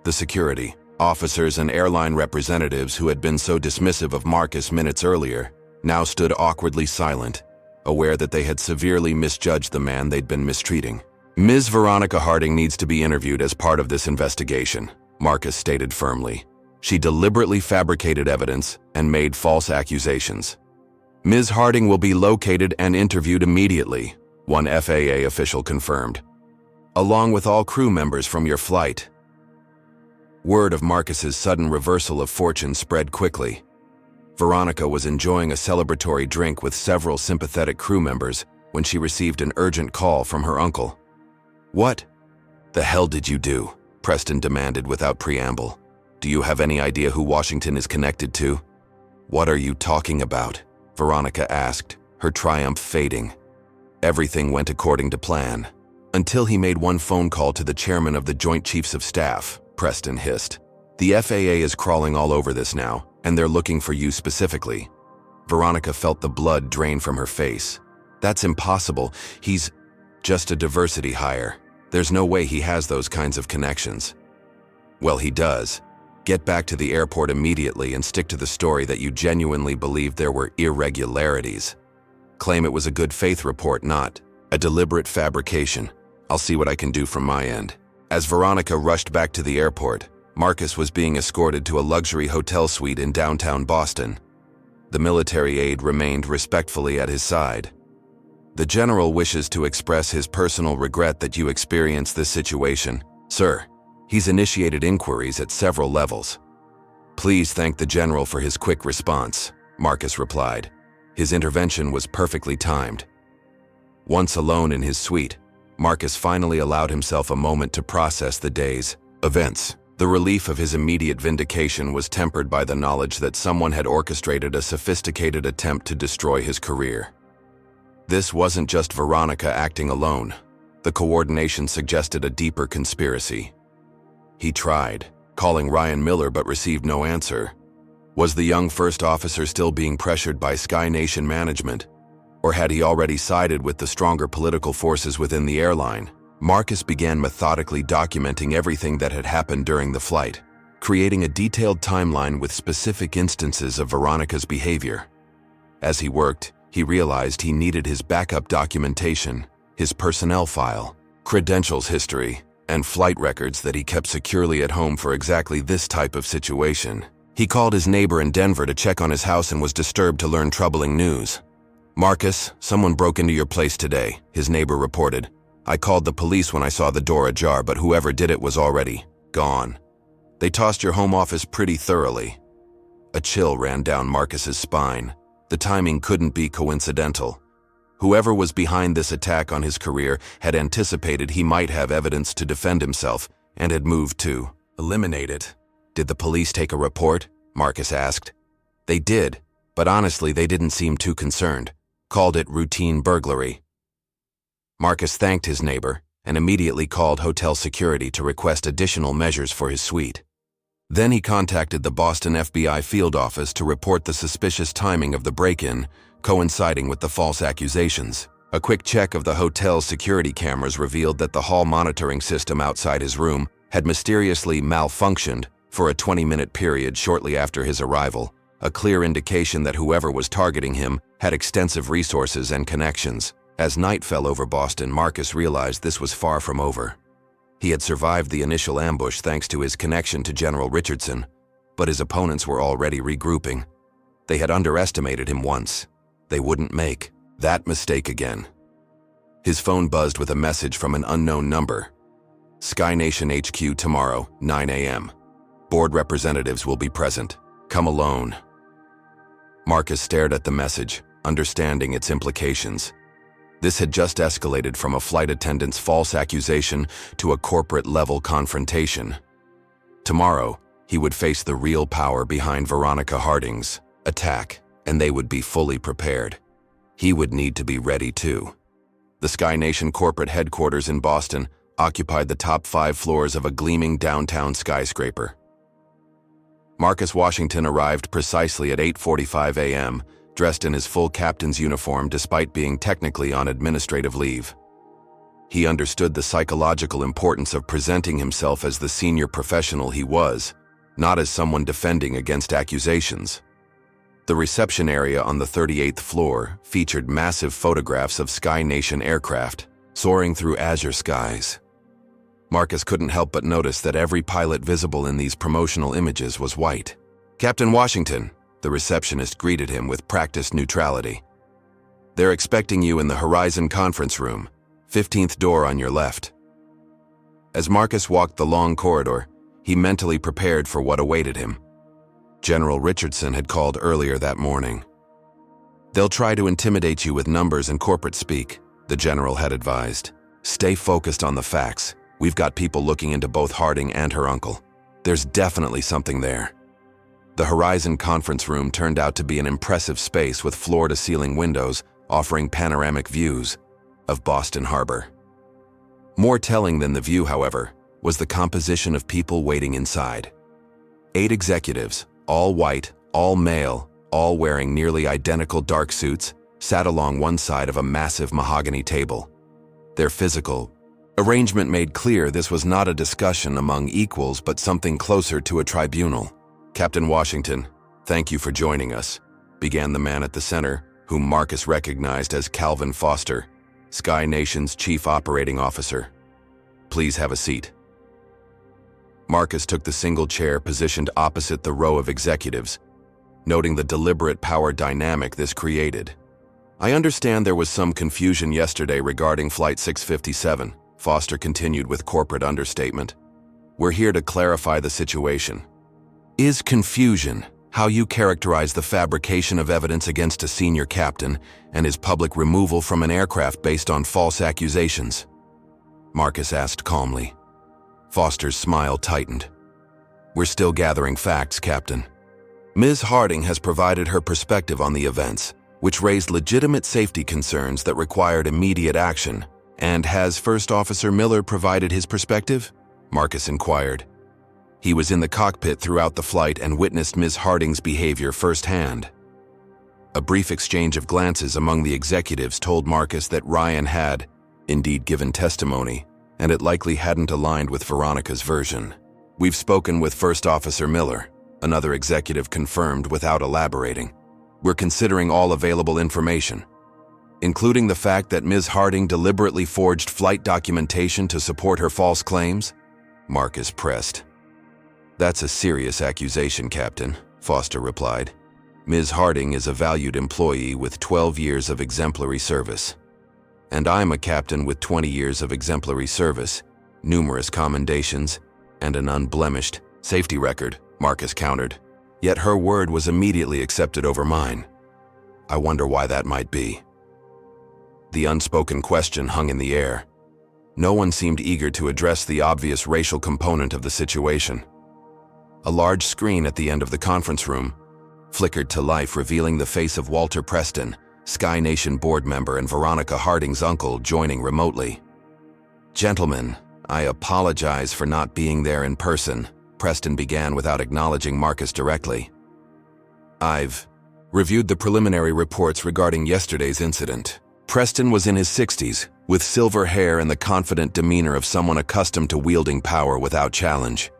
The security, officers and airline representatives who had been so dismissive of Marcus minutes earlier now stood awkwardly silent, aware that they had severely misjudged the man they'd been mistreating. Ms. Veronica Harding needs to be interviewed as part of this investigation, Marcus stated firmly. She deliberately fabricated evidence and made false accusations. Ms. Harding will be located and interviewed immediately, one FAA official confirmed, along with all crew members from your flight. Word of Marcus's sudden reversal of fortune spread quickly. Veronica was enjoying a celebratory drink with several sympathetic crew members when she received an urgent call from her uncle. What the hell did you do? Preston demanded without preamble. Do you have any idea who Washington is connected to? What are you talking about? Veronica asked, her triumph fading. Everything went according to plan. Until he made one phone call to the chairman of the Joint Chiefs of Staff, Preston hissed. The FAA is crawling all over this now, and they're looking for you specifically. Veronica felt the blood drain from her face. That's impossible. He's just a diversity hire. There's no way he has those kinds of connections. Well, he does. Get back to the airport immediately and stick to the story that you genuinely believed there were irregularities. Claim it was a good faith report, not a deliberate fabrication. I'll see what I can do from my end. As Veronica rushed back to the airport, Marcus was being escorted to a luxury hotel suite in downtown Boston. The military aide remained respectfully at his side. The general wishes to express his personal regret that you experienced this situation, sir. He's initiated inquiries at several levels. Please thank the general for his quick response, Marcus replied. His intervention was perfectly timed. Once alone in his suite, Marcus finally allowed himself a moment to process the day's events. The relief of his immediate vindication was tempered by the knowledge that someone had orchestrated a sophisticated attempt to destroy his career. This wasn't just Veronica acting alone. The coordination suggested a deeper conspiracy. He tried, calling Ryan Miller but received no answer. Was the young first officer still being pressured by Sky Nation management? Or had he already sided with the stronger political forces within the airline? Marcus began methodically documenting everything that had happened during the flight, creating a detailed timeline with specific instances of Veronica's behavior. As he worked, he realized he needed his backup documentation, his personnel file, credentials history, and flight records that he kept securely at home for exactly this type of situation. He called his neighbor in Denver to check on his house and was disturbed to learn troubling news. Marcus, someone broke into your place today, his neighbor reported. I called the police when I saw the door ajar, but whoever did it was already gone. They tossed your home office pretty thoroughly. A chill ran down Marcus's spine. The timing couldn't be coincidental. Whoever was behind this attack on his career had anticipated he might have evidence to defend himself and had moved to eliminate it. Did the police take a report? Marcus asked. They did, but honestly they didn't seem too concerned. Called it routine burglary. Marcus thanked his neighbor and immediately called hotel security to request additional measures for his suite. Then he contacted the Boston FBI field office to report the suspicious timing of the break-in, coinciding with the false accusations. A quick check of the hotel's security cameras revealed that the hall monitoring system outside his room had mysteriously malfunctioned for a 20-minute period shortly after his arrival, a clear indication that whoever was targeting him had extensive resources and connections. As night fell over Boston, Marcus realized this was far from over. He had survived the initial ambush thanks to his connection to General Richardson, but his opponents were already regrouping. They had underestimated him once. They wouldn't make that mistake again. His phone buzzed with a message from an unknown number. Sky Nation HQ tomorrow, 9 a.m. Board representatives will be present. Come alone. Marcus stared at the message, understanding its implications. This had just escalated from a flight attendant's false accusation to a corporate-level confrontation. Tomorrow, he would face the real power behind Veronica Harding's attack, and they would be fully prepared. He would need to be ready too. The Sky Nation corporate headquarters in Boston occupied the top 5 floors of a gleaming downtown skyscraper. Marcus Washington arrived precisely at 8:45 a.m., dressed in his full captain's uniform despite being technically on administrative leave. He understood the psychological importance of presenting himself as the senior professional he was, not as someone defending against accusations. The reception area on the 38th floor featured massive photographs of Sky Nation aircraft soaring through azure skies. Marcus couldn't help but notice that every pilot visible in these promotional images was white. "Captain Washington," the receptionist greeted him with practiced neutrality. "They're expecting you in the Horizon Conference Room, 15th door on your left." As Marcus walked the long corridor, he mentally prepared for what awaited him. General Richardson had called earlier that morning. "They'll try to intimidate you with numbers and corporate speak," the general had advised. "Stay focused on the facts. We've got people looking into both Harding and her uncle. There's definitely something there." The Horizon Conference Room turned out to be an impressive space with floor-to-ceiling windows offering panoramic views of Boston Harbor. More telling than the view, however, was the composition of people waiting inside. 8 executives, all white, all male, all wearing nearly identical dark suits, sat along one side of a massive mahogany table. Their physical arrangement made clear this was not a discussion among equals but something closer to a tribunal. "Captain Washington, thank you for joining us," began the man at the center, whom Marcus recognized as Calvin Foster, Sky Nation's chief operating officer. "Please have a seat." Marcus took the single chair positioned opposite the row of executives, noting the deliberate power dynamic this created. "I understand there was some confusion yesterday regarding Flight 657, Foster continued with corporate understatement. "We're here to clarify the situation." "Is confusion how you characterize the fabrication of evidence against a senior captain and his public removal from an aircraft based on false accusations?" Marcus asked calmly. Foster's smile tightened. "We're still gathering facts, Captain. Ms. Harding has provided her perspective on the events, which raised legitimate safety concerns that required immediate action. And has First Officer Miller provided his perspective?" Marcus inquired. He was in the cockpit throughout the flight and witnessed Ms. Harding's behavior firsthand. A brief exchange of glances among the executives told Marcus that Ryan had, indeed, given testimony, and it likely hadn't aligned with Veronica's version. "We've spoken with First Officer Miller," another executive confirmed without elaborating. "We're considering all available information, including the fact that Ms. Harding deliberately forged flight documentation to support her false claims?" Marcus pressed. "That's a serious accusation, Captain," Foster replied. "Ms. Harding is a valued employee with 12 years of exemplary service. And I'm a captain with 20 years of exemplary service, numerous commendations, and an unblemished safety record," Marcus countered. Yet her word was immediately accepted over mine. "I wonder why that might be." The unspoken question hung in the air. No one seemed eager to address the obvious racial component of the situation. A large screen at the end of the conference room flickered to life, revealing the face of Walter Preston, Sky Nation board member and Veronica Harding's uncle, joining remotely. "Gentlemen, I apologize for not being there in person," Preston began without acknowledging Marcus directly. I've reviewed the preliminary reports regarding yesterday's incident. Preston was in his 60s, with silver hair and the confident demeanor of someone accustomed to wielding power without challenge.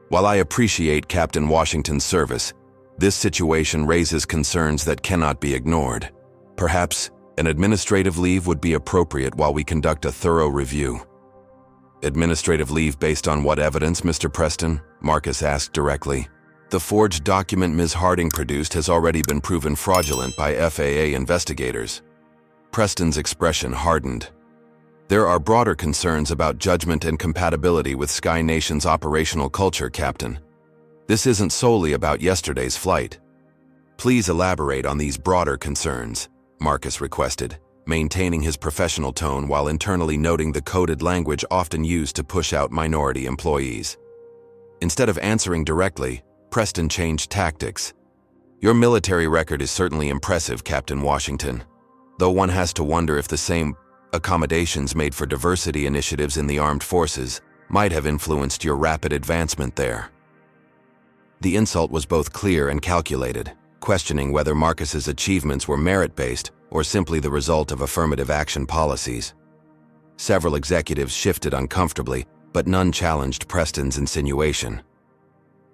While I appreciate Captain Washington's service, this situation raises concerns that cannot be ignored. Perhaps an administrative leave would be appropriate while we conduct a thorough review. Administrative leave based on what evidence, Mr. Preston? Marcus asked directly. The forged document Ms. Harding produced has already been proven fraudulent by FAA investigators. Preston's expression hardened. There are broader concerns about judgment and compatibility with Sky Nation's operational culture, Captain. This isn't solely about yesterday's flight. Please elaborate on these broader concerns, Marcus requested, maintaining his professional tone while internally noting the coded language often used to push out minority employees. Instead of answering directly, Preston changed tactics. Your military record is certainly impressive, Captain Washington, though one has to wonder if the same accommodations made for diversity initiatives in the armed forces might have influenced your rapid advancement there. The insult was both clear and calculated, questioning whether Marcus's achievements were merit-based or simply the result of affirmative action policies. Several executives shifted uncomfortably, but none challenged Preston's insinuation.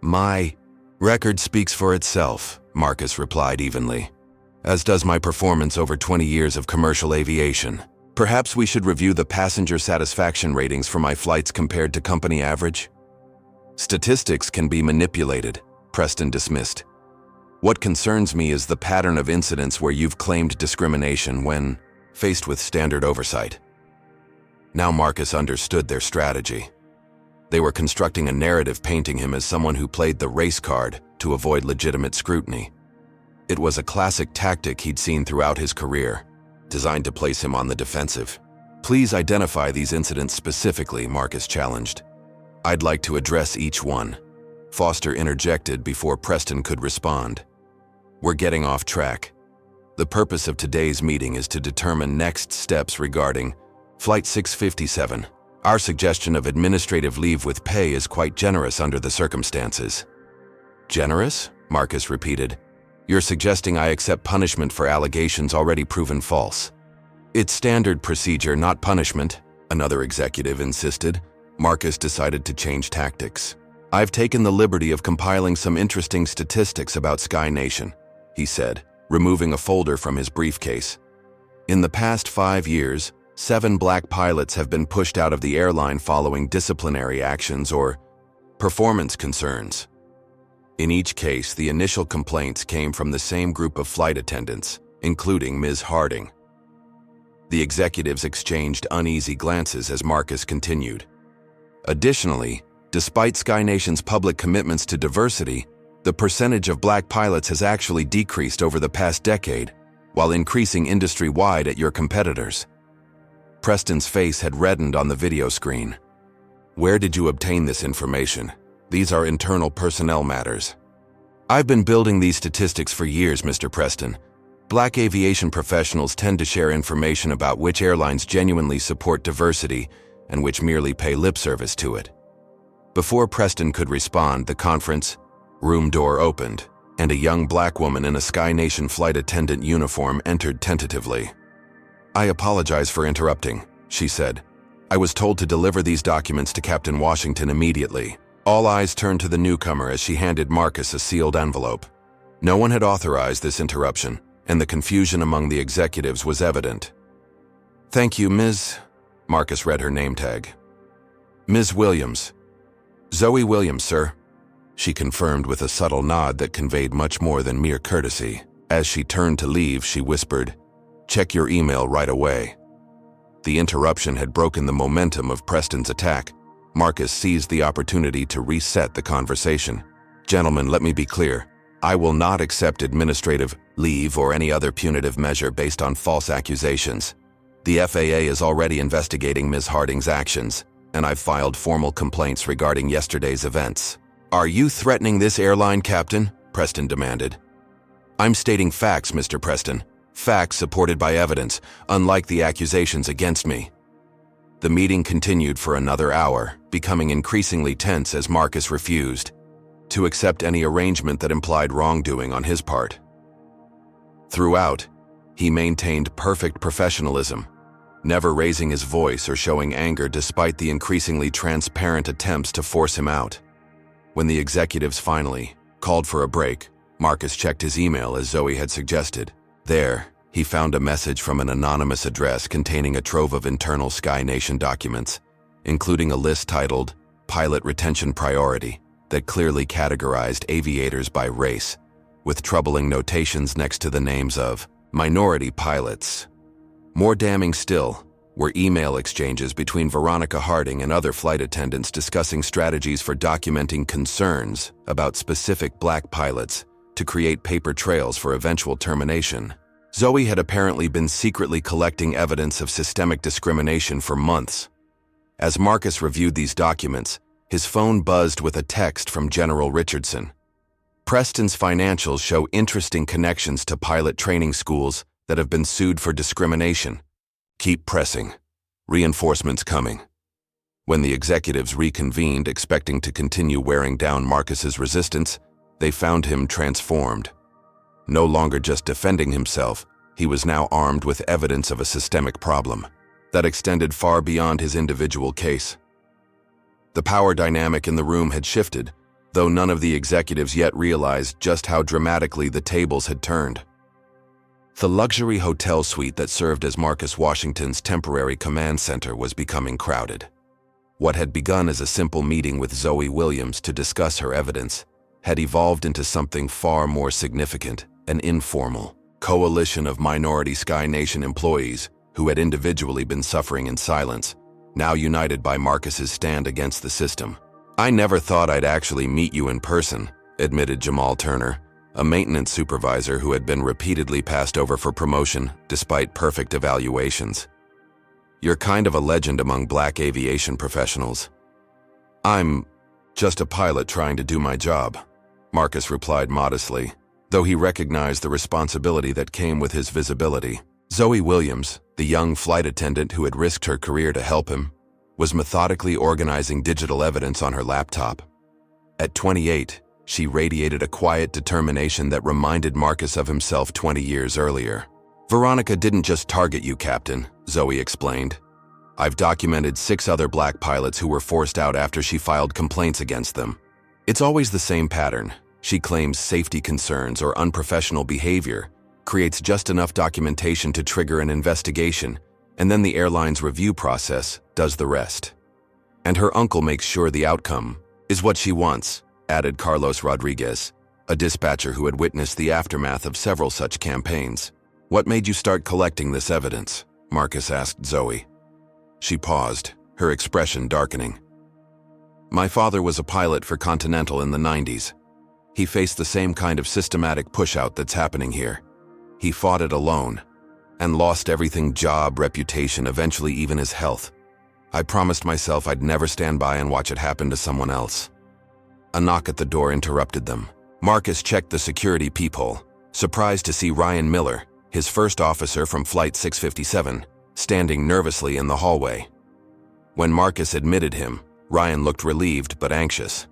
My record speaks for itself, Marcus replied evenly, as does my performance over 20 years of commercial aviation. Perhaps we should review the passenger satisfaction ratings for my flights compared to company average? Statistics can be manipulated, Preston dismissed. What concerns me is the pattern of incidents where you've claimed discrimination when faced with standard oversight. Now Marcus understood their strategy. They were constructing a narrative painting him as someone who played the race card to avoid legitimate scrutiny. It was a classic tactic he'd seen throughout his career, designed to place him on the defensive. Please identify these incidents specifically, Marcus challenged. I'd like to address each one. Foster interjected before Preston could respond. We're getting off track. The purpose of today's meeting is to determine next steps regarding Flight 657. Our suggestion of administrative leave with pay is quite generous under the circumstances. Generous? Marcus repeated. You're suggesting I accept punishment for allegations already proven false. It's standard procedure, not punishment, another executive insisted. Marcus decided to change tactics. I've taken the liberty of compiling some interesting statistics about Sky Nation, he said, removing a folder from his briefcase. In the past 5 years, 7 black pilots have been pushed out of the airline following disciplinary actions or performance concerns. In each case, the initial complaints came from the same group of flight attendants, including Ms. Harding. The executives exchanged uneasy glances as Marcus continued. Additionally, despite Sky Nation's public commitments to diversity, the percentage of black pilots has actually decreased over the past decade, while increasing industry-wide at your competitors. Preston's face had reddened on the video screen. Where did you obtain this information? These are internal personnel matters. I've been building these statistics for years, Mr. Preston. Black aviation professionals tend to share information about which airlines genuinely support diversity and which merely pay lip service to it. Before Preston could respond, the conference room door opened, and a young black woman in a Sky Nation flight attendant uniform entered tentatively. I apologize for interrupting, she said. I was told to deliver these documents to Captain Washington immediately. All eyes turned to the newcomer as she handed Marcus a sealed envelope. No one had authorized this interruption, and the confusion among the executives was evident. Thank you, Ms. Marcus read her name tag. Ms. Williams. Zoe Williams, sir. She confirmed with a subtle nod that conveyed much more than mere courtesy. As she turned to leave, she whispered, Check your email right away. The interruption had broken the momentum of Preston's attack. Marcus seized the opportunity to reset the conversation. Gentlemen, let me be clear. I will not accept administrative leave or any other punitive measure based on false accusations. The FAA is already investigating Ms. Harding's actions, and I've filed formal complaints regarding yesterday's events. Are you threatening this airline, Captain? Preston demanded. I'm stating facts, Mr. Preston. Facts supported by evidence, unlike the accusations against me. The meeting continued for another hour, becoming increasingly tense as Marcus refused to accept any arrangement that implied wrongdoing on his part. Throughout, he maintained perfect professionalism, never raising his voice or showing anger despite the increasingly transparent attempts to force him out. When the executives finally called for a break, Marcus checked his email as Zoe had suggested. There, he found a message from an anonymous address containing a trove of internal Sky Nation documents, including a list titled Pilot Retention Priority that clearly categorized aviators by race, with troubling notations next to the names of minority pilots. More damning still were email exchanges between Veronica Harding and other flight attendants discussing strategies for documenting concerns about specific black pilots to create paper trails for eventual termination. Zoe had apparently been secretly collecting evidence of systemic discrimination for months. As Marcus reviewed these documents, his phone buzzed with a text from General Richardson. Preston's financials show interesting connections to pilot training schools that have been sued for discrimination. Keep pressing. Reinforcements coming. When the executives reconvened, expecting to continue wearing down Marcus's resistance, they found him transformed. No longer just defending himself, he was now armed with evidence of a systemic problem that extended far beyond his individual case. The power dynamic in the room had shifted, though none of the executives yet realized just how dramatically the tables had turned. The luxury hotel suite that served as Marcus Washington's temporary command center was becoming crowded. What had begun as a simple meeting with Zoe Williams to discuss her evidence had evolved into something far more significant, an informal coalition of minority Sky Nation employees who had individually been suffering in silence, now united by Marcus's stand against the system. "I never thought I'd actually meet you in person," admitted Jamal Turner, a maintenance supervisor who had been repeatedly passed over for promotion despite perfect evaluations. "You're kind of a legend among black aviation professionals." "I'm just a pilot trying to do my job," Marcus replied modestly, though he recognized the responsibility that came with his visibility. Zoe Williams, the young flight attendant who had risked her career to help him, was methodically organizing digital evidence on her laptop. At 28, she radiated a quiet determination that reminded Marcus of himself 20 years earlier. "Veronica didn't just target you, Captain," Zoe explained. "I've documented 6 other black pilots who were forced out after she filed complaints against them. It's always the same pattern. She claims safety concerns or unprofessional behavior, creates just enough documentation to trigger an investigation, and then the airline's review process does the rest. And her uncle makes sure the outcome is what she wants," added Carlos Rodriguez, a dispatcher who had witnessed the aftermath of several such campaigns. "What made you start collecting this evidence?" Marcus asked Zoe. She paused, her expression darkening. "My father was a pilot for Continental in the 90s. He faced the same kind of systematic push-out that's happening here. He fought it alone and lost everything: job, reputation, eventually even his health. I promised myself I'd never stand by and watch it happen to someone else." A knock at the door interrupted them. Marcus checked the security peephole, surprised to see Ryan Miller, his first officer from Flight 657, standing nervously in the hallway. When Marcus admitted him, Ryan looked relieved but anxious.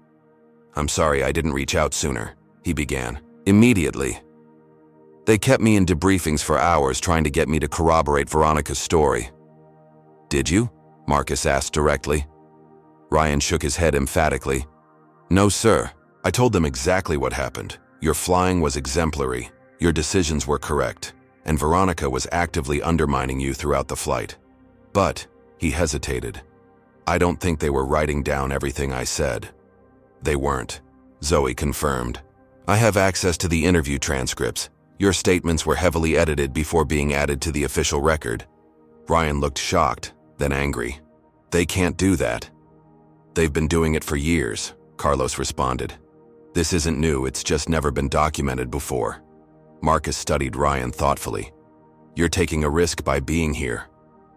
"I'm sorry I didn't reach out sooner," he began. "Immediately. They kept me in debriefings for hours trying to get me to corroborate Veronica's story." "Did you?" Marcus asked directly. Ryan shook his head emphatically. "No, sir. I told them exactly what happened. Your flying was exemplary, your decisions were correct, and Veronica was actively undermining you throughout the flight. But," he hesitated, "I don't think they were writing down everything I said." "They weren't," Zoe confirmed. "I have access to the interview transcripts. Your statements were heavily edited before being added to the official record." Ryan looked shocked, then angry. "They can't do that." "They've been doing it for years," Carlos responded. "This isn't new, it's just never been documented before." Marcus studied Ryan thoughtfully. "You're taking a risk by being here."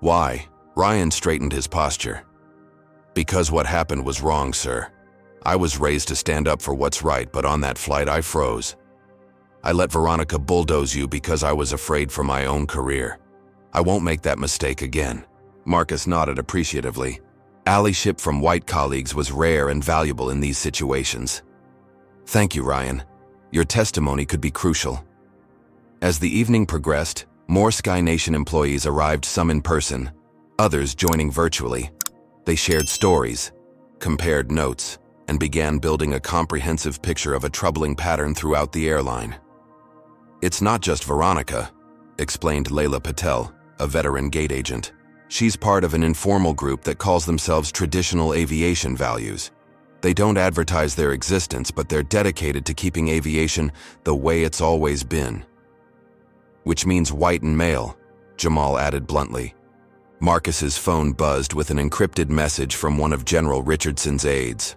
"Why?" Ryan straightened his posture. "Because what happened was wrong, sir. I was raised to stand up for what's right, but on that flight I froze. I let Veronica bulldoze you because I was afraid for my own career. I won't make that mistake again." Marcus nodded appreciatively. Allyship from white colleagues was rare and valuable in these situations. Thank you, Ryan. Your testimony could be crucial. As the evening progressed, more Sky Nation employees arrived, some in person, others joining virtually. They shared stories, compared notes, and began building a comprehensive picture of a troubling pattern throughout the airline. It's not just Veronica, explained Layla Patel, a veteran gate agent. She's part of an informal group that calls themselves Traditional Aviation Values. They don't advertise their existence, but they're dedicated to keeping aviation the way it's always been. Which means white and male, Jamal added bluntly. Marcus's phone buzzed with an encrypted message from one of General Richardson's aides.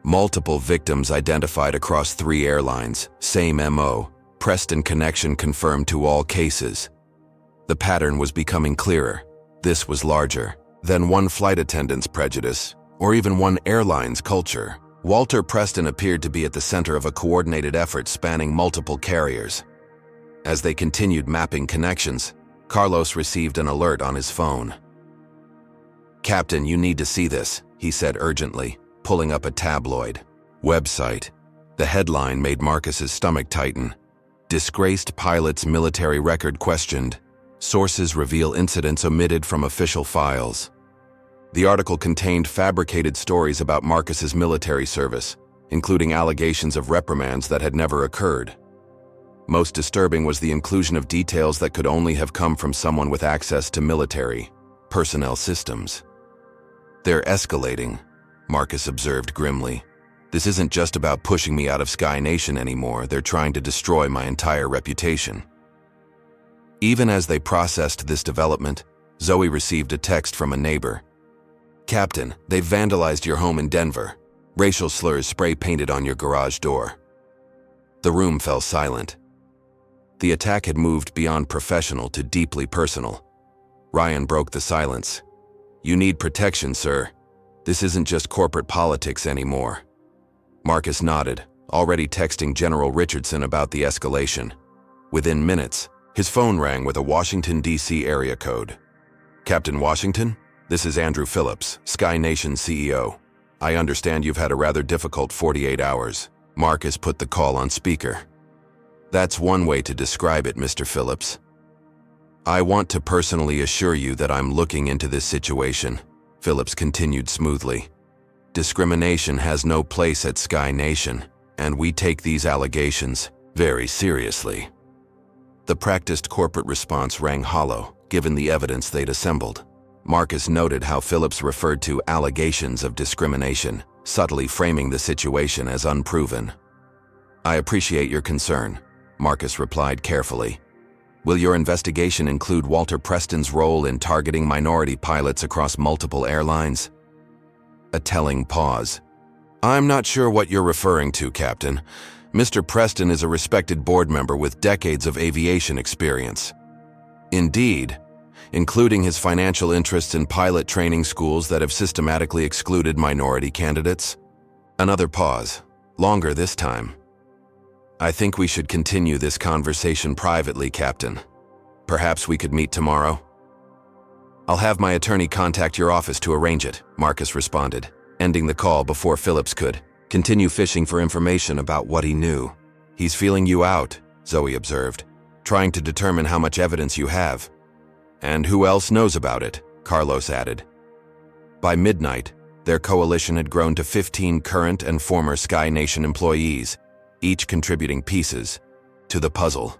Multiple victims identified across 3 airlines, same MO, Preston connection confirmed to all cases. The pattern was becoming clearer. This was larger than one flight attendant's prejudice, or even one airline's culture. Walter Preston appeared to be at the center of a coordinated effort spanning multiple carriers. As they continued mapping connections, Carlos received an alert on his phone. "Captain, you need to see this," he said urgently, pulling up a tabloid website. The headline made Marcus's stomach tighten. Disgraced pilot's military record questioned. Sources reveal incidents omitted from official files. The article contained fabricated stories about Marcus's military service, including allegations of reprimands that had never occurred. Most disturbing was the inclusion of details that could only have come from someone with access to military personnel systems. "They're escalating," Marcus observed grimly. "This isn't just about pushing me out of Sky Nation anymore. They're trying to destroy my entire reputation." Even as they processed this development, Zoe received a text from a neighbor. "Captain, they've vandalized your home in Denver. Racial slurs spray-painted on your garage door." The room fell silent. The attack had moved beyond professional to deeply personal. Ryan broke the silence. "You need protection, sir. This isn't just corporate politics anymore." Marcus nodded, already texting General Richardson about the escalation. Within minutes, his phone rang with a Washington, D.C. area code. "Captain Washington, this is Andrew Phillips, Sky Nation CEO. I understand you've had a rather difficult 48 hours. Marcus put the call on speaker. "That's one way to describe it, Mr. Phillips. I want to personally assure you that I'm looking into this situation," Phillips continued smoothly. "Discrimination has no place at Sky Nation, and we take these allegations very seriously." The practiced corporate response rang hollow, given the evidence they'd assembled. Marcus noted how Phillips referred to allegations of discrimination, subtly framing the situation as unproven. "I appreciate your concern," Marcus replied carefully. "Will your investigation include Walter Preston's role in targeting minority pilots across multiple airlines?" A telling pause. "I'm not sure what you're referring to, Captain. Mr. Preston is a respected board member with decades of aviation experience. Indeed, including his financial interests in pilot training schools that have systematically excluded minority candidates." Another pause, longer this time. "I think we should continue this conversation privately, Captain. Perhaps we could meet tomorrow?" "I'll have my attorney contact your office to arrange it," Marcus responded, ending the call before Phillips could continue fishing for information about what he knew. "He's feeling you out," Zoe observed, "trying to determine how much evidence you have." "And who else knows about it?" Carlos added. By midnight, their coalition had grown to 15 current and former Sky Nation employees, each contributing pieces to the puzzle.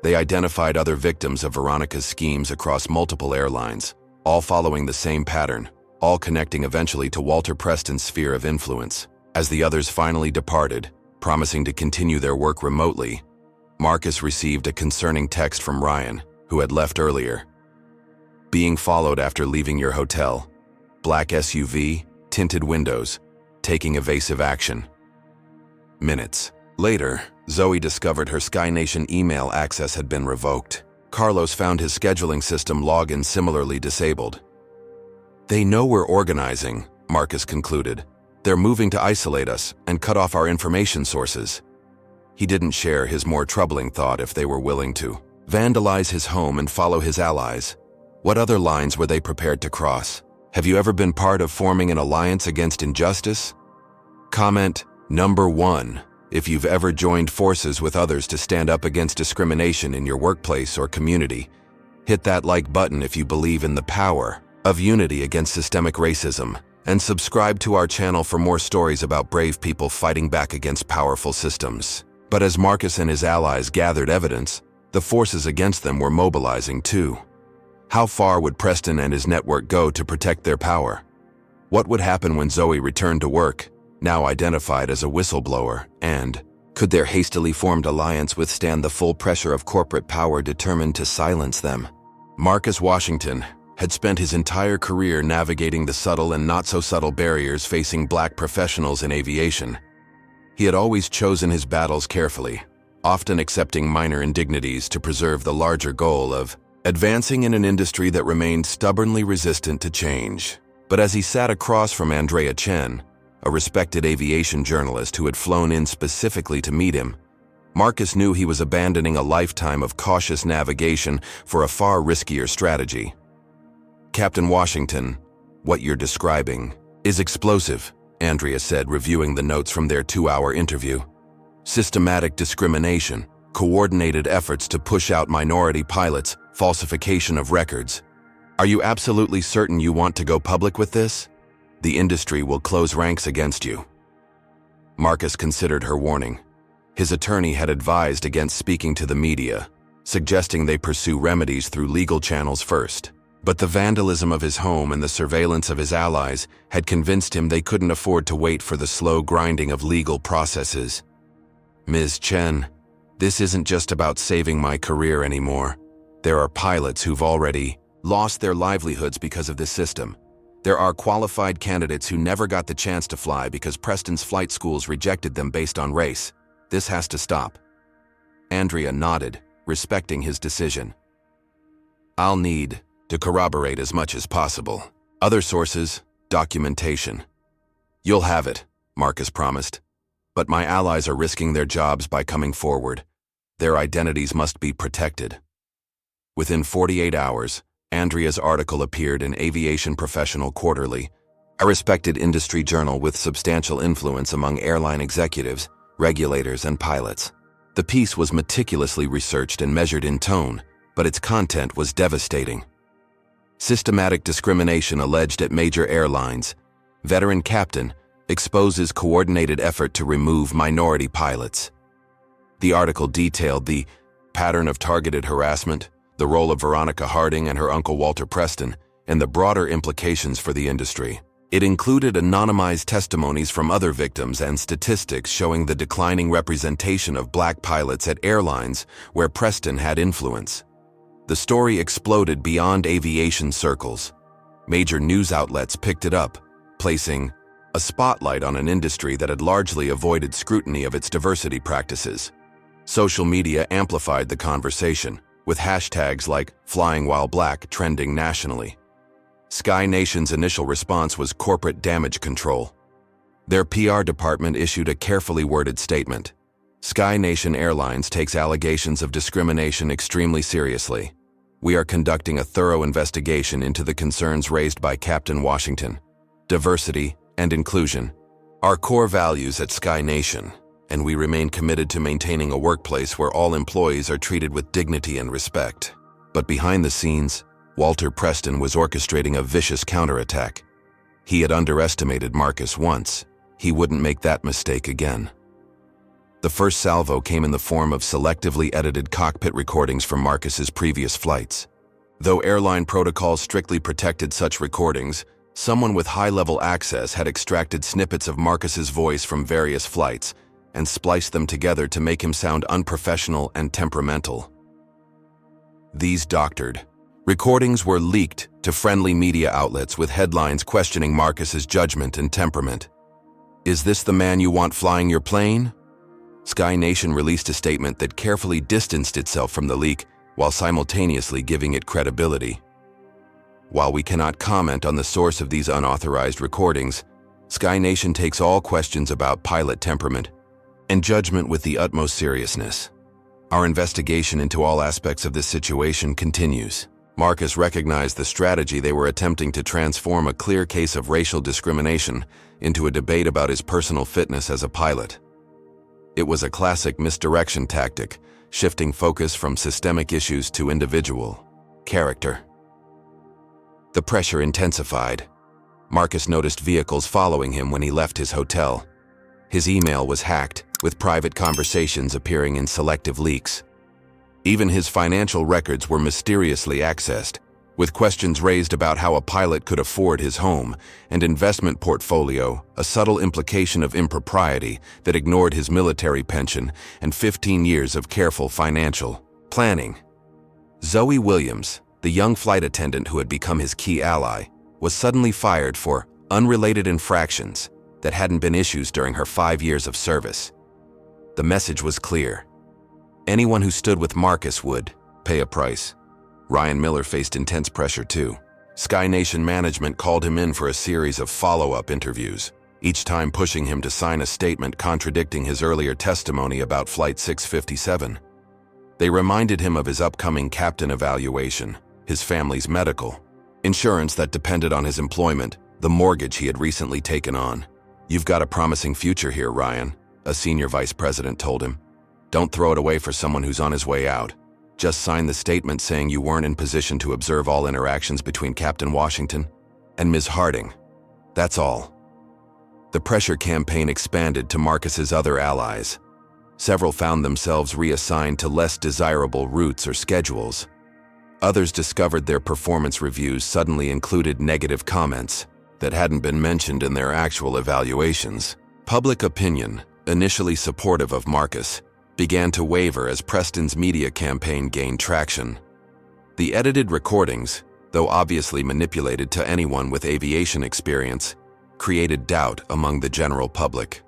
They identified other victims of Veronica's schemes across multiple airlines, all following the same pattern, all connecting eventually to Walter Preston's sphere of influence. As the others finally departed, promising to continue their work remotely, Marcus received a concerning text from Ryan, who had left earlier. "Being followed after leaving your hotel. Black SUV, tinted windows, taking evasive action." Minutes later, Zoe discovered her Sky Nation email access had been revoked. Carlos found his scheduling system login similarly disabled. "They know we're organizing," Marcus concluded. "They're moving to isolate us and cut off our information sources." He didn't share his more troubling thought if they were willing to vandalize his home and follow his allies. What other lines were they prepared to cross? Have you ever been part of forming an alliance against injustice? Comment number 1. If you've ever joined forces with others to stand up against discrimination in your workplace or community. Hit that like button if you believe in the power of unity against systemic racism. And subscribe to our channel for more stories about brave people fighting back against powerful systems. But as Marcus and his allies gathered evidence, the forces against them were mobilizing too. How far would Preston and his network go to protect their power? What would happen when Zoe returned to work, now identified as a whistleblower, and could their hastily formed alliance withstand the full pressure of corporate power determined to silence them? Marcus Washington had spent his entire career navigating the subtle and not-so-subtle barriers facing black professionals in aviation. He had always chosen his battles carefully, often accepting minor indignities to preserve the larger goal of advancing in an industry that remained stubbornly resistant to change. But as he sat across from Andrea Chen, a respected aviation journalist who had flown in specifically to meet him, Marcus knew he was abandoning a lifetime of cautious navigation for a far riskier strategy. Captain Washington, what you're describing is explosive, Andrea said, reviewing the notes from their 2-hour interview. Systematic discrimination, coordinated efforts to push out minority pilots, falsification of records. Are you absolutely certain you want to go public with this? The industry will close ranks against you. Marcus considered her warning. His attorney had advised against speaking to the media, suggesting they pursue remedies through legal channels first. But the vandalism of his home and the surveillance of his allies had convinced him they couldn't afford to wait for the slow grinding of legal processes. Ms. Chen, this isn't just about saving my career anymore. There are pilots who've already lost their livelihoods because of this system. There are qualified candidates who never got the chance to fly because Preston's flight schools rejected them based on race. This has to stop. Andrea nodded, respecting his decision. I'll need to corroborate as much as possible. Other sources, documentation. You'll have it, Marcus promised. But my allies are risking their jobs by coming forward. Their identities must be protected. Within 48 hours, Andrea's article appeared in Aviation Professional Quarterly, a respected industry journal with substantial influence among airline executives, regulators, and pilots. The piece was meticulously researched and measured in tone, but its content was devastating. Systematic discrimination alleged at major airlines. Veteran captain exposes coordinated effort to remove minority pilots. The article detailed the pattern of targeted harassment, the role of Veronica Harding and her uncle Walter Preston, and the broader implications for the industry. It included anonymized testimonies from other victims and statistics showing the declining representation of black pilots at airlines where Preston had influence. The story exploded beyond aviation circles. Major news outlets picked it up, placing a spotlight on an industry that had largely avoided scrutiny of its diversity practices. Social media amplified the conversation, with hashtags like Flying While Black trending nationally. Sky Nation's initial response was corporate damage control. Their PR department issued a carefully worded statement. Sky Nation Airlines takes allegations of discrimination extremely seriously. We are conducting a thorough investigation into the concerns raised by Captain Washington. Diversity and inclusion are core values at Sky Nation, and we remain committed to maintaining a workplace where all employees are treated with dignity and respect. But behind the scenes, Walter Preston was orchestrating a vicious counterattack. He had underestimated Marcus once. He wouldn't make that mistake again. The first salvo came in the form of selectively edited cockpit recordings from Marcus's previous flights. Though airline protocols strictly protected such recordings, someone with high-level access had extracted snippets of Marcus's voice from various flights and spliced them together to make him sound unprofessional and temperamental. These doctored recordings were leaked to friendly media outlets with headlines questioning Marcus's judgment and temperament. Is this the man you want flying your plane? Sky Nation released a statement that carefully distanced itself from the leak while simultaneously giving it credibility. While we cannot comment on the source of these unauthorized recordings, Sky Nation takes all questions about pilot temperament and judgment with the utmost seriousness. Our investigation into all aspects of this situation continues. Marcus recognized the strategy. They were attempting to transform a clear case of racial discrimination into a debate about his personal fitness as a pilot. It was a classic misdirection tactic, shifting focus from systemic issues to individual character. The pressure intensified. Marcus noticed vehicles following him when he left his hotel. His email was hacked, with private conversations appearing in selective leaks. Even his financial records were mysteriously accessed, with questions raised about how a pilot could afford his home and investment portfolio, a subtle implication of impropriety that ignored his military pension and 15 years of careful financial planning. Zoe Williams, the young flight attendant who had become his key ally, was suddenly fired for unrelated infractions that hadn't been issues during her 5 years of service. The message was clear. Anyone who stood with Marcus would pay a price. Ryan Miller faced intense pressure too. Sky Nation management called him in for a series of follow-up interviews, each time pushing him to sign a statement contradicting his earlier testimony about Flight 657. They reminded him of his upcoming captain evaluation, his family's medical, insurance that depended on his employment, the mortgage he had recently taken on. "You've got a promising future here, Ryan," a senior vice president told him. "Don't throw it away for someone who's on his way out. Just sign the statement saying you weren't in position to observe all interactions between Captain Washington and Ms. Harding. That's all." The pressure campaign expanded to Marcus's other allies. Several found themselves reassigned to less desirable routes or schedules. Others discovered their performance reviews suddenly included negative comments that hadn't been mentioned in their actual evaluations. Public opinion, initially supportive of Marcus, began to waver as Preston's media campaign gained traction. The edited recordings, though obviously manipulated to anyone with aviation experience, created doubt among the general public.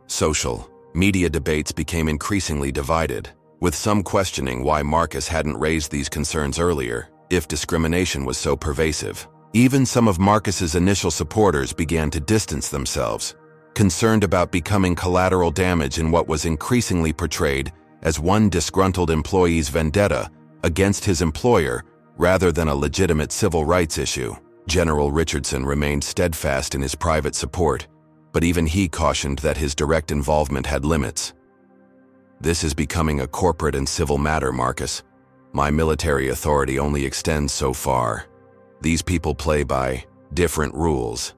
Social media debates became increasingly divided, with some questioning why Marcus hadn't raised these concerns earlier, if discrimination was so pervasive. Even some of Marcus's initial supporters began to distance themselves, concerned about becoming collateral damage in what was increasingly portrayed as one disgruntled employee's vendetta against his employer rather than a legitimate civil rights issue. General Richardson remained steadfast in his private support, but even he cautioned that his direct involvement had limits. "This is becoming a corporate and civil matter, Marcus. My military authority only extends so far. These people play by different rules."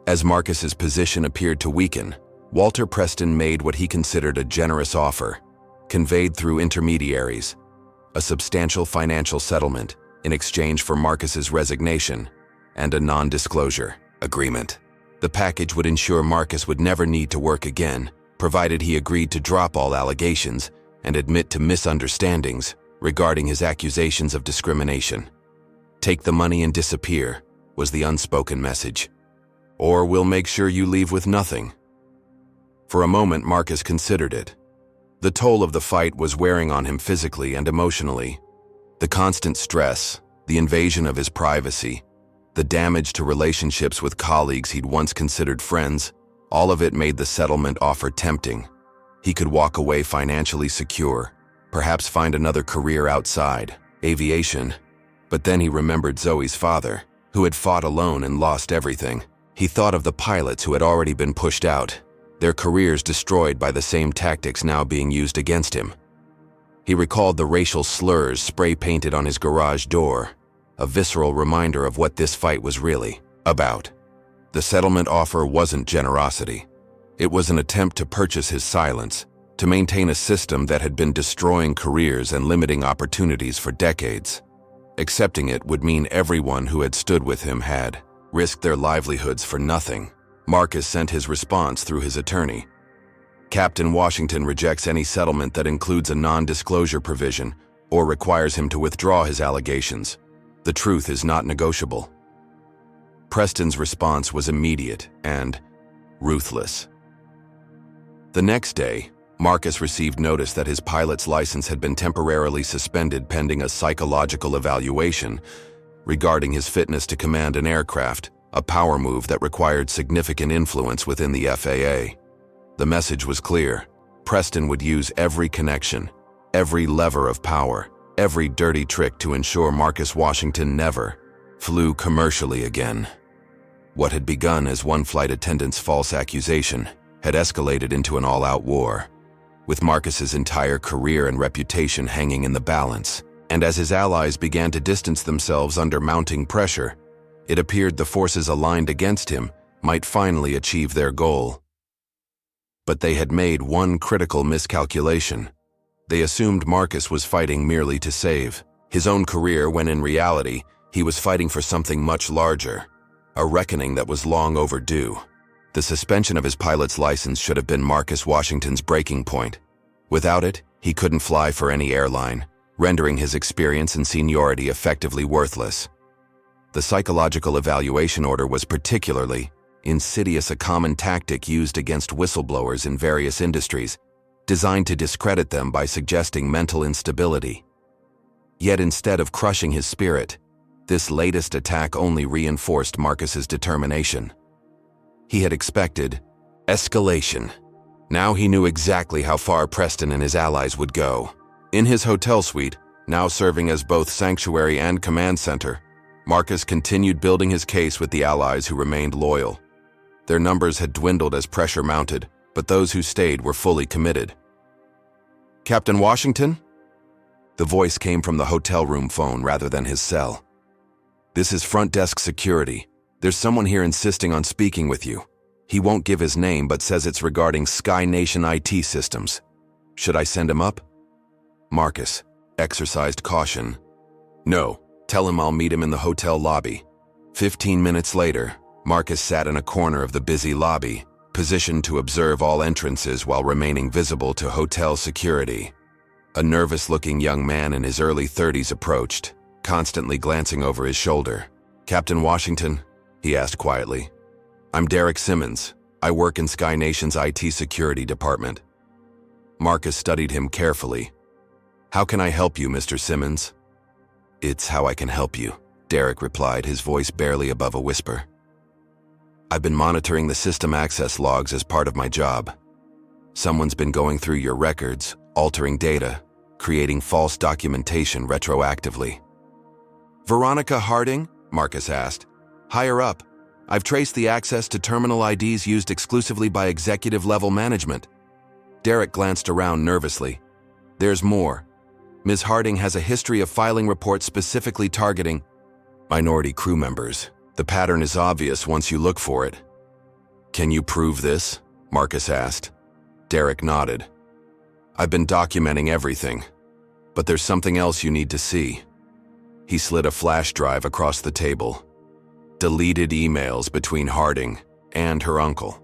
As Marcus's position appeared to weaken, Walter Preston made what he considered a generous offer, conveyed through intermediaries, a substantial financial settlement in exchange for Marcus's resignation and a non-disclosure agreement. The package would ensure Marcus would never need to work again, provided he agreed to drop all allegations and admit to misunderstandings regarding his accusations of discrimination. "Take the money and disappear," was the unspoken message. "Or we'll make sure you leave with nothing." For a moment, Marcus considered it. The toll of the fight was wearing on him physically and emotionally. The constant stress, the invasion of his privacy, the damage to relationships with colleagues he'd once considered friends, all of it made the settlement offer tempting. He could walk away financially secure, perhaps find another career outside aviation. But then he remembered Zoe's father, who had fought alone and lost everything. He thought of the pilots who had already been pushed out, their careers destroyed by the same tactics now being used against him. He recalled the racial slurs spray-painted on his garage door, a visceral reminder of what this fight was really about. The settlement offer wasn't generosity. It was an attempt to purchase his silence, to maintain a system that had been destroying careers and limiting opportunities for decades. Accepting it would mean everyone who had stood with him had risked their livelihoods for nothing. Marcus sent his response through his attorney. "Captain Washington rejects any settlement that includes a non-disclosure provision or requires him to withdraw his allegations. The truth is not negotiable." Preston's response was immediate and ruthless. The next day, Marcus received notice that his pilot's license had been temporarily suspended pending a psychological evaluation regarding his fitness to command an aircraft, a power move that required significant influence within the FAA. The message was clear. Preston would use every connection, every lever of power, every dirty trick to ensure Marcus Washington never flew commercially again. What had begun as one flight attendant's false accusation had escalated into an all-out war, with Marcus's entire career and reputation hanging in the balance. And as his allies began to distance themselves under mounting pressure, it appeared the forces aligned against him might finally achieve their goal. But they had made one critical miscalculation. They assumed Marcus was fighting merely to save his own career when in reality, he was fighting for something much larger, a reckoning that was long overdue. The suspension of his pilot's license should have been Marcus Washington's breaking point. Without it, he couldn't fly for any airline, rendering his experience and seniority effectively worthless. The psychological evaluation order was particularly insidious, a common tactic used against whistleblowers in various industries, designed to discredit them by suggesting mental instability. Yet instead of crushing his spirit, this latest attack only reinforced Marcus's determination. He had expected escalation. Now he knew exactly how far Preston and his allies would go. In his hotel suite, now serving as both sanctuary and command center, Marcus continued building his case with the allies who remained loyal. Their numbers had dwindled as pressure mounted, but those who stayed were fully committed. "Captain Washington?" The voice came from the hotel room phone rather than his cell. "This is front desk security. There's someone here insisting on speaking with you. He won't give his name but says it's regarding Sky Nation IT systems. Should I send him up?" Marcus exercised caution. "No, tell him I'll meet him in the hotel lobby." 15 minutes later, Marcus sat in a corner of the busy lobby, positioned to observe all entrances while remaining visible to hotel security. A nervous-looking young man in his early 30s approached, constantly glancing over his shoulder. "Captain Washington?" he asked quietly. "I'm Derek Simmons. I work in Sky Nation's IT security department." Marcus studied him carefully. "How can I help you, Mr. Simmons?" "It's how I can help you," Derek replied, his voice barely above a whisper. "I've been monitoring the system access logs as part of my job. Someone's been going through your records, altering data, creating false documentation retroactively." "Veronica Harding?" Marcus asked. "Higher up. I've traced the access to terminal IDs used exclusively by executive-level management." Derek glanced around nervously. "There's more. Ms. Harding has a history of filing reports specifically targeting minority crew members. The pattern is obvious once you look for it." "Can you prove this?" Marcus asked. Derek nodded. "I've been documenting everything, but there's something else you need to see." He slid a flash drive across the table. Deleted emails between Harding and her uncle.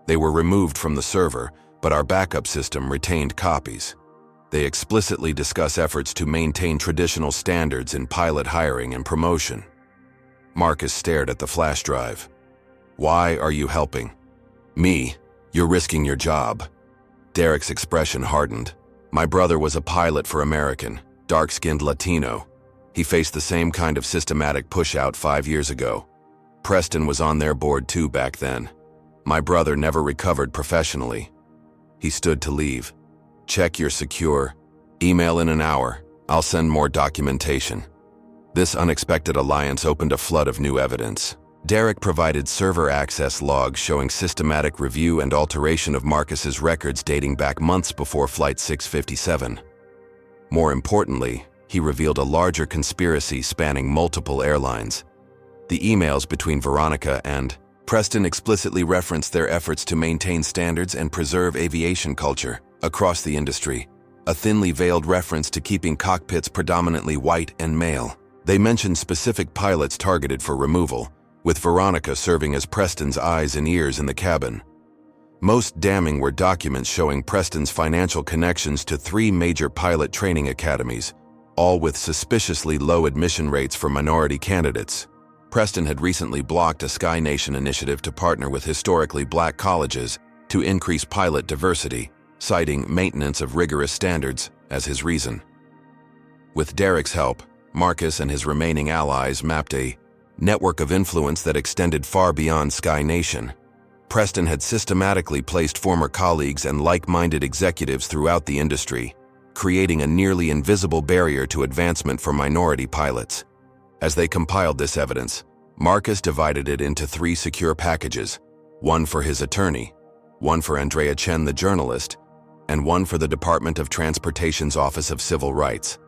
They were removed from the server, but our backup system retained copies. They explicitly discuss efforts to maintain traditional standards in pilot hiring and promotion. Marcus stared at the flash drive. "Why are you helping?" "Me? You're risking your job." Derek's expression hardened. "My brother was a pilot for American, dark-skinned Latino. He faced the same kind of systematic push-out 5 years ago. Preston was on their board too back then. My brother never recovered professionally." He stood to leave. "Check your secure. Email in an hour. I'll send more documentation." This unexpected alliance opened a flood of new evidence. Derek provided server access logs showing systematic review and alteration of Marcus's records dating back months before Flight 657. More importantly, he revealed a larger conspiracy spanning multiple airlines. The emails between Veronica and Preston explicitly referenced their efforts to maintain standards and preserve aviation culture across the industry, a thinly veiled reference to keeping cockpits predominantly white and male. They mentioned specific pilots targeted for removal, with Veronica serving as Preston's eyes and ears in the cabin. Most damning were documents showing Preston's financial connections to 3 major pilot training academies, all with suspiciously low admission rates for minority candidates. Preston had recently blocked a Sky Nation initiative to partner with historically black colleges to increase pilot diversity, citing maintenance of rigorous standards as his reason. With Derek's help, Marcus and his remaining allies mapped a network of influence that extended far beyond Sky Nation. Preston had systematically placed former colleagues and like-minded executives throughout the industry, creating a nearly invisible barrier to advancement for minority pilots. As they compiled this evidence, Marcus divided it into 3 secure packages, one for his attorney, one for Andrea Chen the journalist, and one for the Department of Transportation's Office of Civil Rights.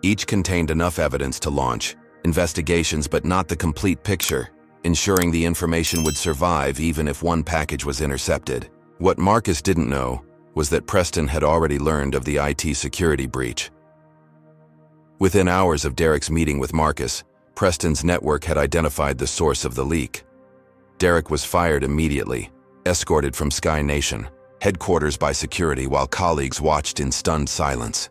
Each contained enough evidence to launch investigations but not the complete picture, ensuring the information would survive even if one package was intercepted. What Marcus didn't know was that Preston had already learned of the IT security breach. Within hours of Derek's meeting with Marcus, Preston's network had identified the source of the leak. Derek was fired immediately, escorted from Sky Nation headquarters by security while colleagues watched in stunned silence.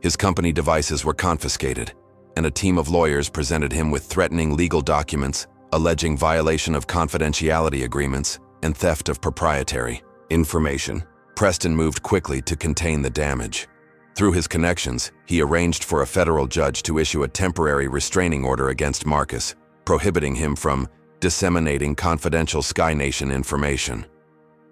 His company devices were confiscated, and a team of lawyers presented him with threatening legal documents alleging violation of confidentiality agreements and theft of proprietary information. Preston moved quickly to contain the damage. Through his connections, he arranged for a federal judge to issue a temporary restraining order against Marcus, prohibiting him from disseminating confidential Sky Nation information.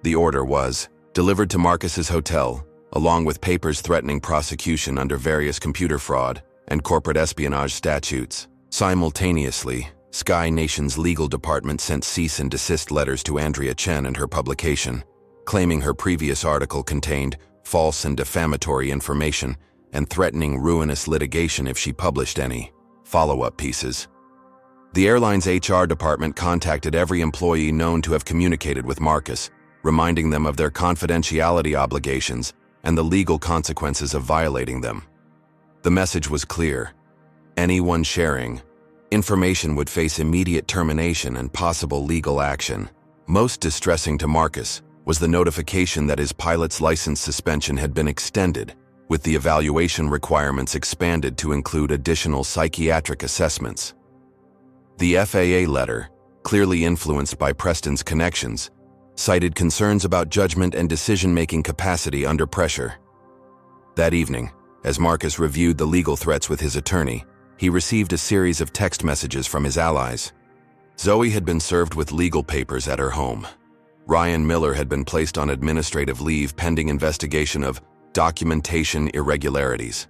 The order was delivered to Marcus's hotel, along with papers threatening prosecution under various computer fraud and corporate espionage statutes. Simultaneously, Sky Nation's legal department sent cease and desist letters to Andrea Chen and her publication, claiming her previous article contained false and defamatory information and threatening ruinous litigation if she published any follow-up pieces. The airline's HR department contacted every employee known to have communicated with Marcus, reminding them of their confidentiality obligations and the legal consequences of violating them. The message was clear. Anyone sharing information would face immediate termination and possible legal action. Most distressing to Marcus was the notification that his pilot's license suspension had been extended, with the evaluation requirements expanded to include additional psychiatric assessments. The FAA letter, clearly influenced by Preston's connections, cited concerns about judgment and decision-making capacity under pressure. That evening, as Marcus reviewed the legal threats with his attorney, he received a series of text messages from his allies. Zoe had been served with legal papers at her home. Ryan Miller had been placed on administrative leave pending investigation of documentation irregularities.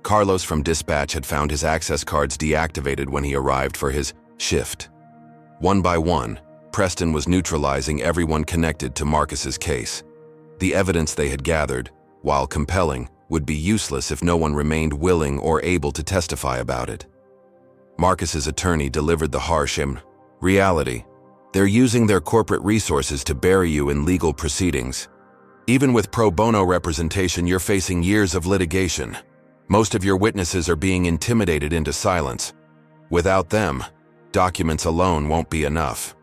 Carlos from dispatch had found his access cards deactivated when he arrived for his shift. One by one, Preston was neutralizing everyone connected to Marcus's case. The evidence they had gathered, while compelling, would be useless if no one remained willing or able to testify about it. Marcus's attorney delivered the harsh reality. They're using their corporate resources to bury you in legal proceedings. Even with pro bono representation, you're facing years of litigation. Most of your witnesses are being intimidated into silence. Without them, documents alone won't be enough.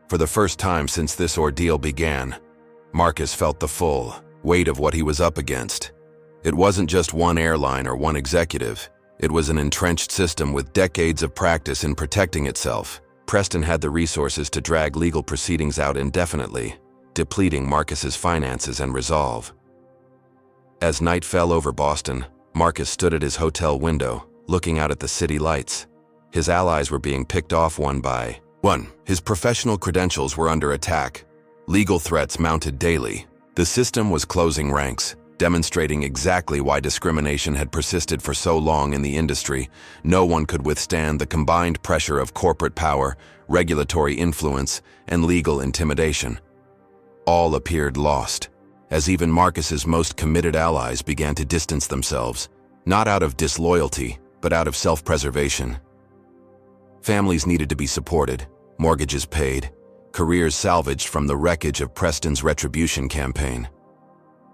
For the first time since this ordeal began, Marcus felt the full weight of what he was up against. It wasn't just one airline or one executive. It was an entrenched system with decades of practice in protecting itself. Preston had the resources to drag legal proceedings out indefinitely, depleting Marcus's finances and resolve. As night fell over Boston, Marcus stood at his hotel window, looking out at the city lights. His allies were being picked off one by one. His professional credentials were under attack. Legal threats mounted daily. The system was closing ranks, demonstrating exactly why discrimination had persisted for so long in the industry. No one could withstand the combined pressure of corporate power, regulatory influence, and legal intimidation. All appeared lost, as even Marcus's most committed allies began to distance themselves, not out of disloyalty, but out of self-preservation. Families needed to be supported, mortgages paid, careers salvaged from the wreckage of Preston's retribution campaign.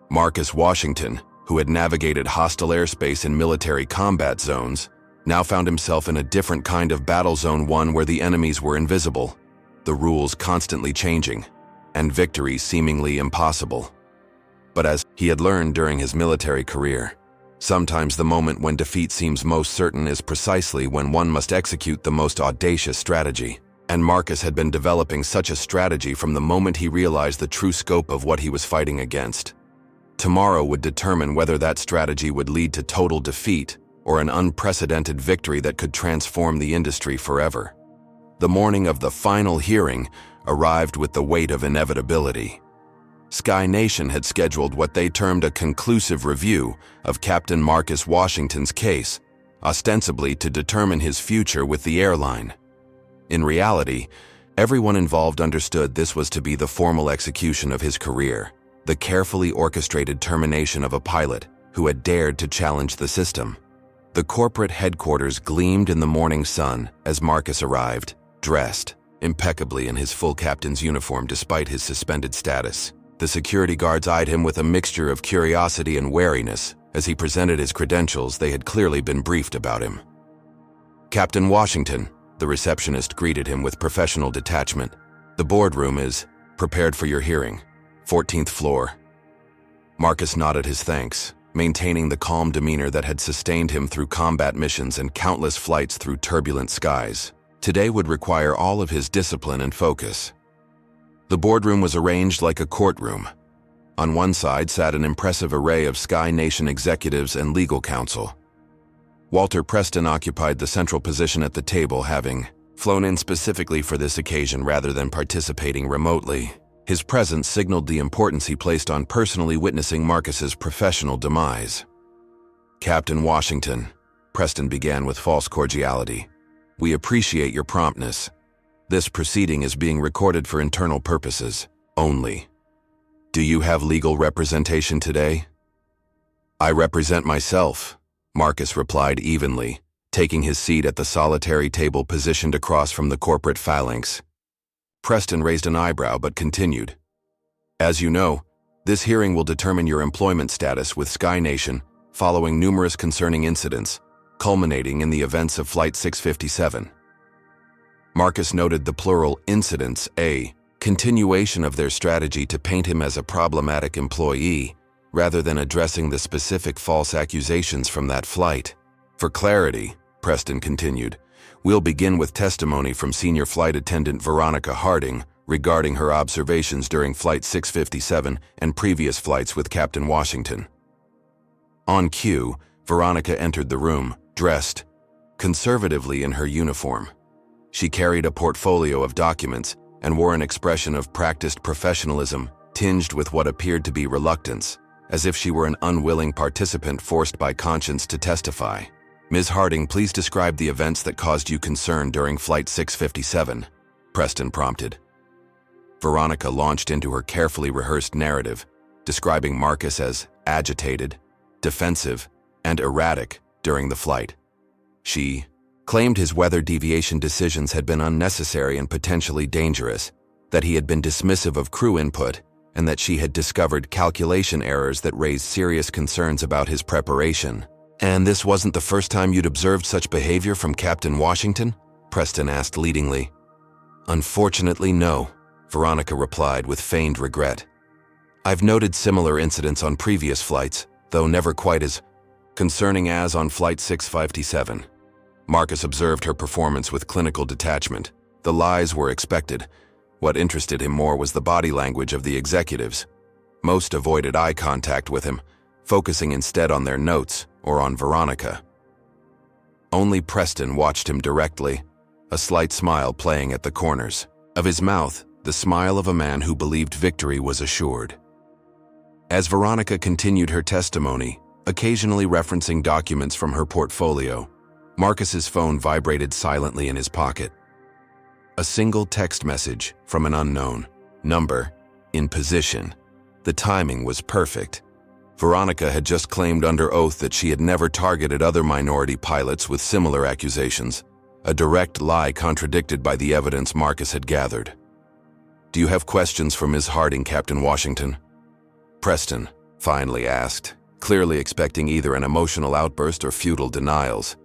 Marcus Washington, who had navigated hostile airspace in military combat zones, now found himself in a different kind of battle zone, one where the enemies were invisible, the rules constantly changing, and victories seemingly impossible. But as he had learned during his military career, sometimes the moment when defeat seems most certain is precisely when one must execute the most audacious strategy. And Marcus had been developing such a strategy from the moment he realized the true scope of what he was fighting against. Tomorrow would determine whether that strategy would lead to total defeat or an unprecedented victory that could transform the industry forever. The morning of the final hearing arrived with the weight of inevitability. Sky Nation had scheduled what they termed a conclusive review of Captain Marcus Washington's case, ostensibly to determine his future with the airline. In reality, everyone involved understood this was to be the formal execution of his career, the carefully orchestrated termination of a pilot who had dared to challenge the system. The corporate headquarters gleamed in the morning sun as Marcus arrived, dressed impeccably in his full captain's uniform despite his suspended status. The security guards eyed him with a mixture of curiosity and wariness as he presented his credentials. They had clearly been briefed about him. "Captain Washington," the receptionist greeted him with professional detachment. "The boardroom is prepared for your hearing. 14th floor." Marcus nodded his thanks, maintaining the calm demeanor that had sustained him through combat missions and countless flights through turbulent skies. Today would require all of his discipline and focus. The boardroom was arranged like a courtroom. On one side sat an impressive array of Sky Nation executives and legal counsel. Walter Preston occupied the central position at the table, having flown in specifically for this occasion rather than participating remotely. His presence signaled the importance he placed on personally witnessing Marcus's professional demise. "Captain Washington," Preston began with false cordiality, "we appreciate your promptness. This proceeding is being recorded for internal purposes only. Do you have legal representation today?" "I represent myself," Marcus replied evenly, taking his seat at the solitary table positioned across from the corporate phalanx. Preston raised an eyebrow but continued. "As you know, this hearing will determine your employment status with Sky Nation following numerous concerning incidents, culminating in the events of Flight 657. Marcus noted the plural incidents, a continuation of their strategy to paint him as a problematic employee, rather than addressing the specific false accusations from that flight. "For clarity," Preston continued, "we'll begin with testimony from Senior Flight Attendant Veronica Harding regarding her observations during Flight 657 and previous flights with Captain Washington." On cue, Veronica entered the room, dressed conservatively in her uniform. She carried a portfolio of documents and wore an expression of practiced professionalism tinged with what appeared to be reluctance, as if she were an unwilling participant forced by conscience to testify. "Ms. Harding, please describe the events that caused you concern during Flight 657, Preston prompted. Veronica launched into her carefully rehearsed narrative, describing Marcus as agitated, defensive, and erratic during the flight. She claimed his weather deviation decisions had been unnecessary and potentially dangerous, that he had been dismissive of crew input, and that she had discovered calculation errors that raised serious concerns about his preparation. "And this wasn't the first time you'd observed such behavior from Captain Washington?" Preston asked leadingly. "Unfortunately, no," Veronica replied with feigned regret. "I've noted similar incidents on previous flights, though never quite as concerning as on Flight 657. Marcus observed her performance with clinical detachment. The lies were expected. What interested him more was the body language of the executives. Most avoided eye contact with him, focusing instead on their notes or on Veronica. Only Preston watched him directly, a slight smile playing at the corners of his mouth, the smile of a man who believed victory was assured. As Veronica continued her testimony, occasionally referencing documents from her portfolio, Marcus's phone vibrated silently in his pocket. A single text message from an unknown number, in position. The timing was perfect. Veronica had just claimed under oath that she had never targeted other minority pilots with similar accusations, a direct lie contradicted by the evidence Marcus had gathered. "Do you have questions for Ms. Harding, Captain Washington?" Preston finally asked, clearly expecting either an emotional outburst or futile denials.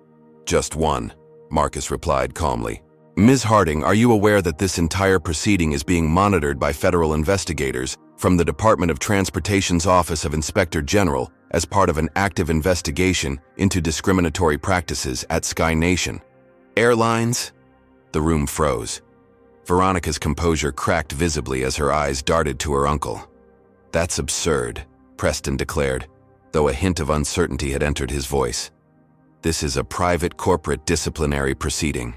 "Just one," Marcus replied calmly. "Ms. Harding, are you aware that this entire proceeding is being monitored by federal investigators from the Department of Transportation's Office of Inspector General as part of an active investigation into discriminatory practices at Sky Nation? Airlines?" The room froze. Veronica's composure cracked visibly as her eyes darted to her uncle. "That's absurd," Preston declared, though a hint of uncertainty had entered his voice. "This is a private corporate disciplinary proceeding."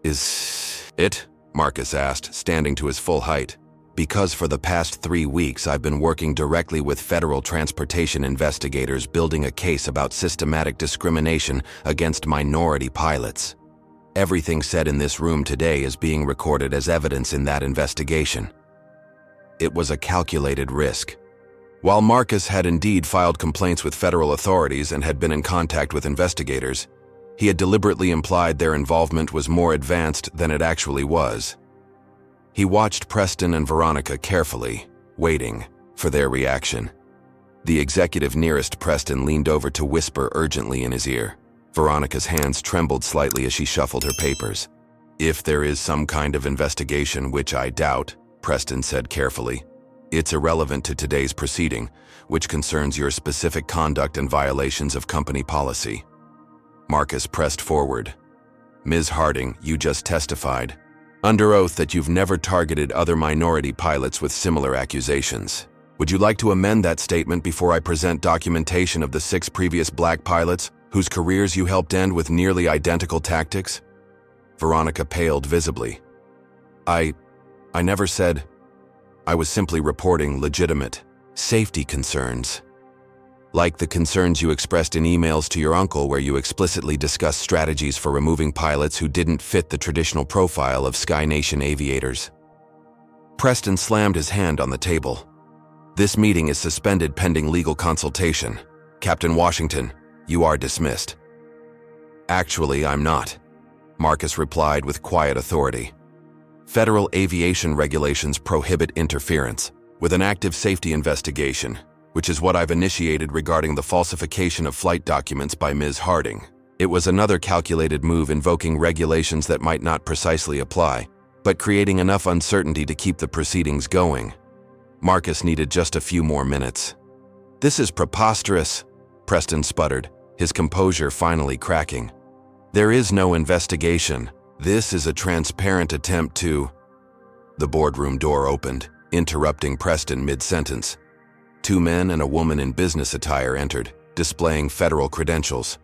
"Is it?" Marcus asked, standing to his full height. Because for the past 3 weeks I've been working directly with federal transportation investigators building a case about systematic discrimination against minority pilots. Everything said in this room today is being recorded as evidence in that investigation. It was a calculated risk. While Marcus had indeed filed complaints with federal authorities and had been in contact with investigators, he had deliberately implied their involvement was more advanced than it actually was. He watched Preston and Veronica carefully, waiting for their reaction. The executive nearest Preston leaned over to whisper urgently in his ear. Veronica's hands trembled slightly as she shuffled her papers. "If there is some kind of investigation, which I doubt," Preston said carefully, "it's irrelevant to today's proceeding, which concerns your specific conduct and violations of company policy." Marcus pressed forward. "Ms. Harding, you just testified under oath that you've never targeted other minority pilots with similar accusations. Would you like to amend that statement before I present documentation of the 6 previous black pilots whose careers you helped end with nearly identical tactics?" Veronica paled visibly. I never said. I was simply reporting legitimate safety concerns. Like the concerns you expressed in emails to your uncle where you explicitly discussed strategies for removing pilots who didn't fit the traditional profile of Sky Nation aviators. Preston slammed his hand on the table. "This meeting is suspended pending legal consultation. Captain Washington, you are dismissed." "Actually, I'm not," Marcus replied with quiet authority. "Federal aviation regulations prohibit interference with an active safety investigation, which is what I've initiated regarding the falsification of flight documents by Ms. Harding. It was another calculated move invoking regulations that might not precisely apply, but creating enough uncertainty to keep the proceedings going." Marcus needed just a few more minutes. "This is preposterous," Preston sputtered, his composure finally cracking. "There is no investigation. This is a transparent attempt to—" The boardroom door opened, interrupting Preston mid-sentence. 2 men and a woman in business attire entered, displaying federal credentials.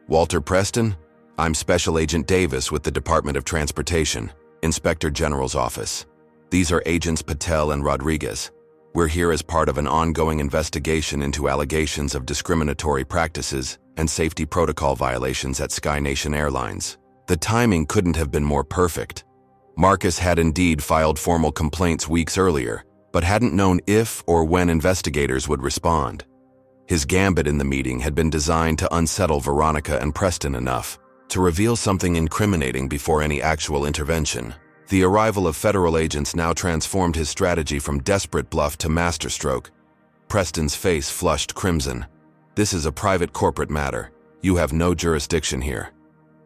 "Walter Preston? I'm Special Agent Davis with the Department of Transportation, Inspector General's office. These are Agents Patel and Rodriguez. We're here as part of an ongoing investigation into allegations of discriminatory practices and safety protocol violations at Sky Nation Airlines." The timing couldn't have been more perfect. Marcus had indeed filed formal complaints weeks earlier, but hadn't known if or when investigators would respond. His gambit in the meeting had been designed to unsettle Veronica and Preston enough to reveal something incriminating before any actual intervention. The arrival of federal agents now transformed his strategy from desperate bluff to masterstroke. Preston's face flushed crimson. "This is a private corporate matter. You have no jurisdiction here."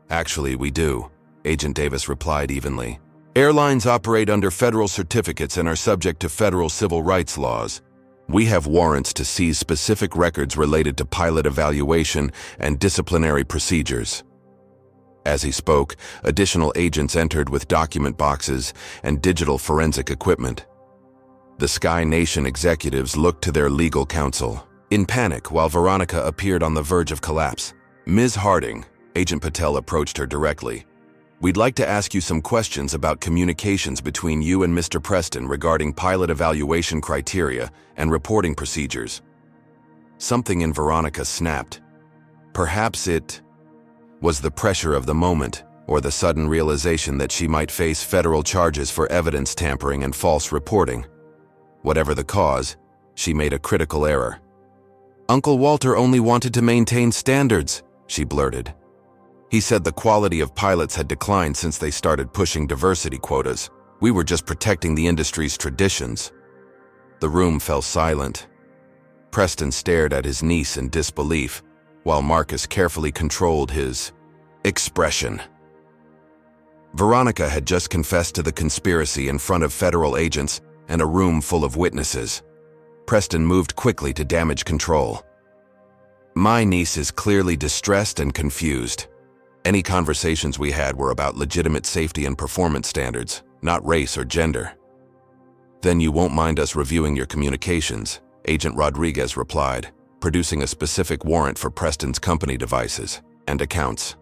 "Actually, we do," Agent Davis replied evenly. "Airlines operate under federal certificates and are subject to federal civil rights laws. We have warrants to seize specific records related to pilot evaluation and disciplinary procedures." As he spoke, additional agents entered with document boxes and digital forensic equipment. The Sky Nation executives looked to their legal counsel in panic while Veronica appeared on the verge of collapse. "Ms. Harding," Agent Patel approached her directly, "we'd like to ask you some questions about communications between you and Mr. Preston regarding pilot evaluation criteria and reporting procedures." Something in Veronica snapped. Perhaps it was the pressure of the moment, or the sudden realization that she might face federal charges for evidence tampering and false reporting. Whatever the cause, she made a critical error. "Uncle Walter only wanted to maintain standards," she blurted. "He said the quality of pilots had declined since they started pushing diversity quotas. We were just protecting the industry's traditions." The room fell silent. Preston stared at his niece in disbelief, while Marcus carefully controlled his expression. Veronica had just confessed to the conspiracy in front of federal agents and a room full of witnesses. Preston moved quickly to damage control. "My niece is clearly distressed and confused. Any conversations we had were about legitimate safety and performance standards, not race or gender." "Then you won't mind us reviewing your communications," Agent Rodriguez replied, producing a specific warrant for Preston's company devices and accounts.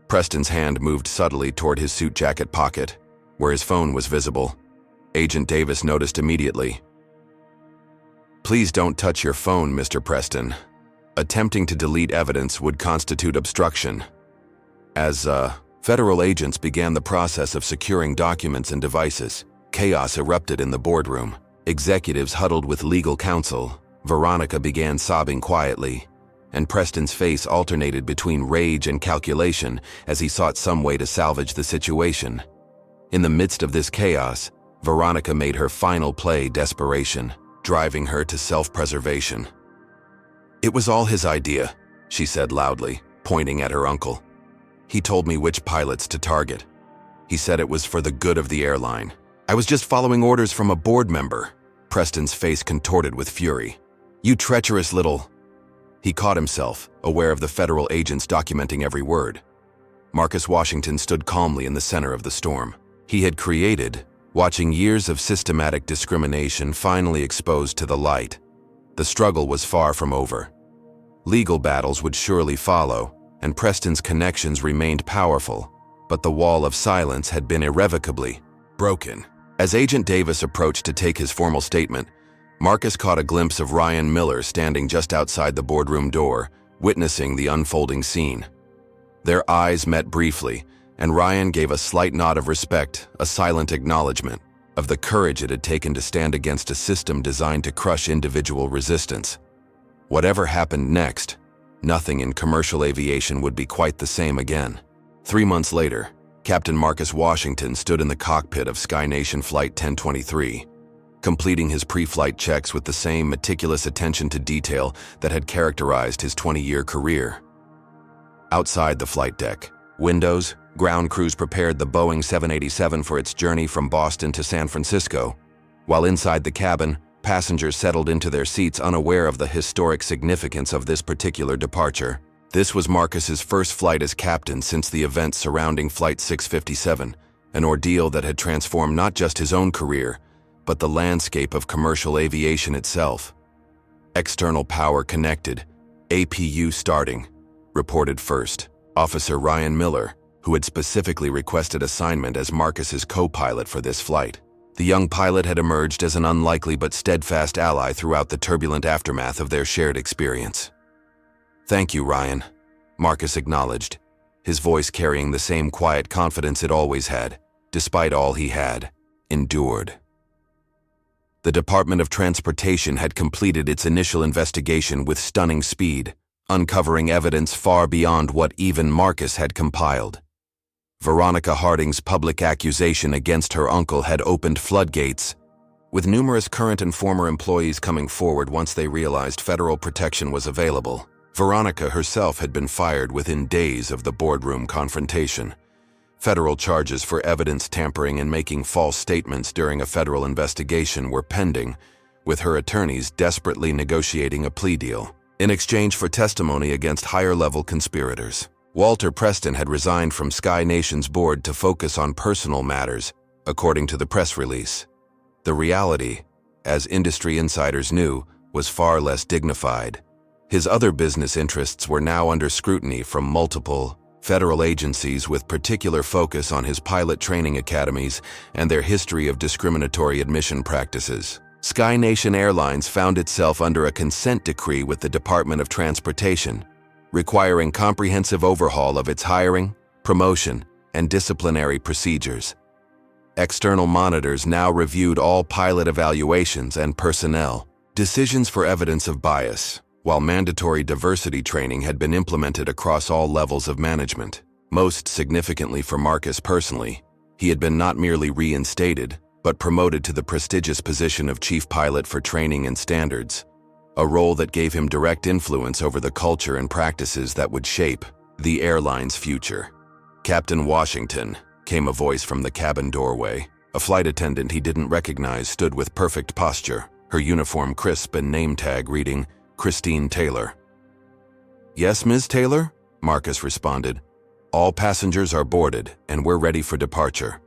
Preston's hand moved subtly toward his suit jacket pocket, where his phone was visible. Agent Davis noticed immediately. "Please don't touch your phone, Mr. Preston. Attempting to delete evidence would constitute obstruction." As federal agents began the process of securing documents and devices, chaos erupted in the boardroom. Executives huddled with legal counsel. Veronica began sobbing quietly, and Preston's face alternated between rage and calculation as he sought some way to salvage the situation. In the midst of this chaos, Veronica made her final play: desperation, driving her to self-preservation. "It was all his idea," she said loudly, pointing at her uncle. "He told me which pilots to target. He said it was for the good of the airline. I was just following orders from a board member." Preston's face contorted with fury. "You treacherous little—" He caught himself, aware of the federal agents documenting every word. Marcus Washington stood calmly in the center of the storm. He had created, watching years of systematic discrimination finally exposed to the light. The struggle was far from over. Legal battles would surely follow, and Preston's connections remained powerful, but the wall of silence had been irrevocably broken. As Agent Davis approached to take his formal statement, Marcus caught a glimpse of Ryan Miller standing just outside the boardroom door, witnessing the unfolding scene. Their eyes met briefly, and Ryan gave a slight nod of respect, a silent acknowledgement of the courage it had taken to stand against a system designed to crush individual resistance. Whatever happened next, nothing in commercial aviation would be quite the same again. 3 months later, Captain Marcus Washington stood in the cockpit of SkyNation Flight 1023, completing his pre-flight checks with the same meticulous attention to detail that had characterized his 20-year career. Outside the flight deck, windows, ground crews prepared the Boeing 787 for its journey from Boston to San Francisco, while inside the cabin, passengers settled into their seats unaware of the historic significance of this particular departure. This was Marcus's first flight as captain since the events surrounding Flight 657, an ordeal that had transformed not just his own career, but the landscape of commercial aviation itself. "External power connected, APU starting," reported first Officer Ryan Miller, who had specifically requested assignment as Marcus's co-pilot for this flight. The young pilot had emerged as an unlikely but steadfast ally throughout the turbulent aftermath of their shared experience. "Thank you, Ryan," Marcus acknowledged, his voice carrying the same quiet confidence it always had, despite all he had endured. The Department of Transportation had completed its initial investigation with stunning speed, uncovering evidence far beyond what even Marcus had compiled. Veronica Harding's public accusation against her uncle had opened floodgates, with numerous current and former employees coming forward once they realized federal protection was available. Veronica herself had been fired within days of the boardroom confrontation. Federal charges for evidence tampering and making false statements during a federal investigation were pending, with her attorneys desperately negotiating a plea deal in exchange for testimony against higher-level conspirators. Walter Preston had resigned from SkyNation's board to focus on personal matters, according to the press release. The reality, as industry insiders knew, was far less dignified. His other business interests were now under scrutiny from multiple federal agencies, with particular focus on his pilot training academies and their history of discriminatory admission practices. SkyNation Airlines found itself under a consent decree with the Department of Transportation, requiring comprehensive overhaul of its hiring, promotion, and disciplinary procedures. External monitors now reviewed all pilot evaluations and personnel decisions for evidence of bias, while mandatory diversity training had been implemented across all levels of management. Most significantly for Marcus personally, he had been not merely reinstated, but promoted to the prestigious position of chief pilot for training and standards, a role that gave him direct influence over the culture and practices that would shape the airline's future. "Captain Washington," came a voice from the cabin doorway. A flight attendant he didn't recognize stood with perfect posture, her uniform crisp and name tag reading, "Christine Taylor." "Yes, Ms. Taylor?" Marcus responded. "All passengers are boarded, and we're ready for departure."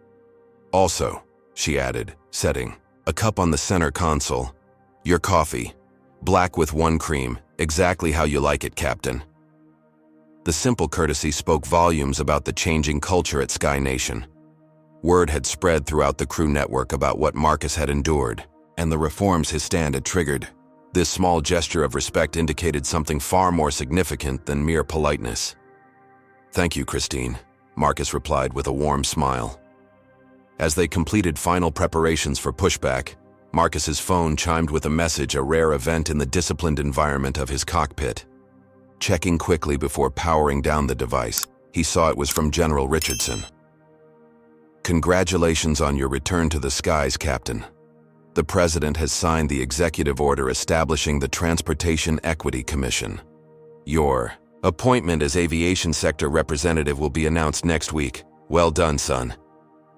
"Also," she added, setting a cup on the center console, "your coffee. Black with 1 cream, exactly how you like it, Captain." The simple courtesy spoke volumes about the changing culture at SkyNation. Word had spread throughout the crew network about what Marcus had endured, and the reforms his stand had triggered. This small gesture of respect indicated something far more significant than mere politeness. "Thank you, Christine," Marcus replied with a warm smile. As they completed final preparations for pushback, Marcus's phone chimed with a message, a rare event in the disciplined environment of his cockpit. Checking quickly before powering down the device, he saw it was from General Richardson. "Congratulations on your return to the skies, Captain. The President has signed the executive order establishing the Transportation Equity Commission. Your appointment as aviation sector representative will be announced next week. Well done, son."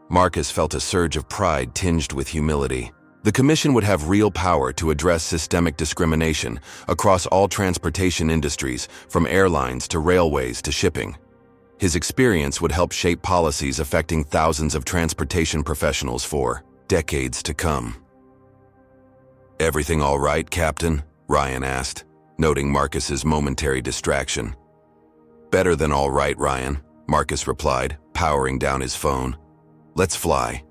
Marcus felt a surge of pride tinged with humility. The commission would have real power to address systemic discrimination across all transportation industries, from airlines to railways to shipping. His experience would help shape policies affecting thousands of transportation professionals for decades to come. "Everything all right, Captain?" Ryan asked, noting Marcus's momentary distraction. "Better than all right, Ryan," Marcus replied, powering down his phone. "Let's fly."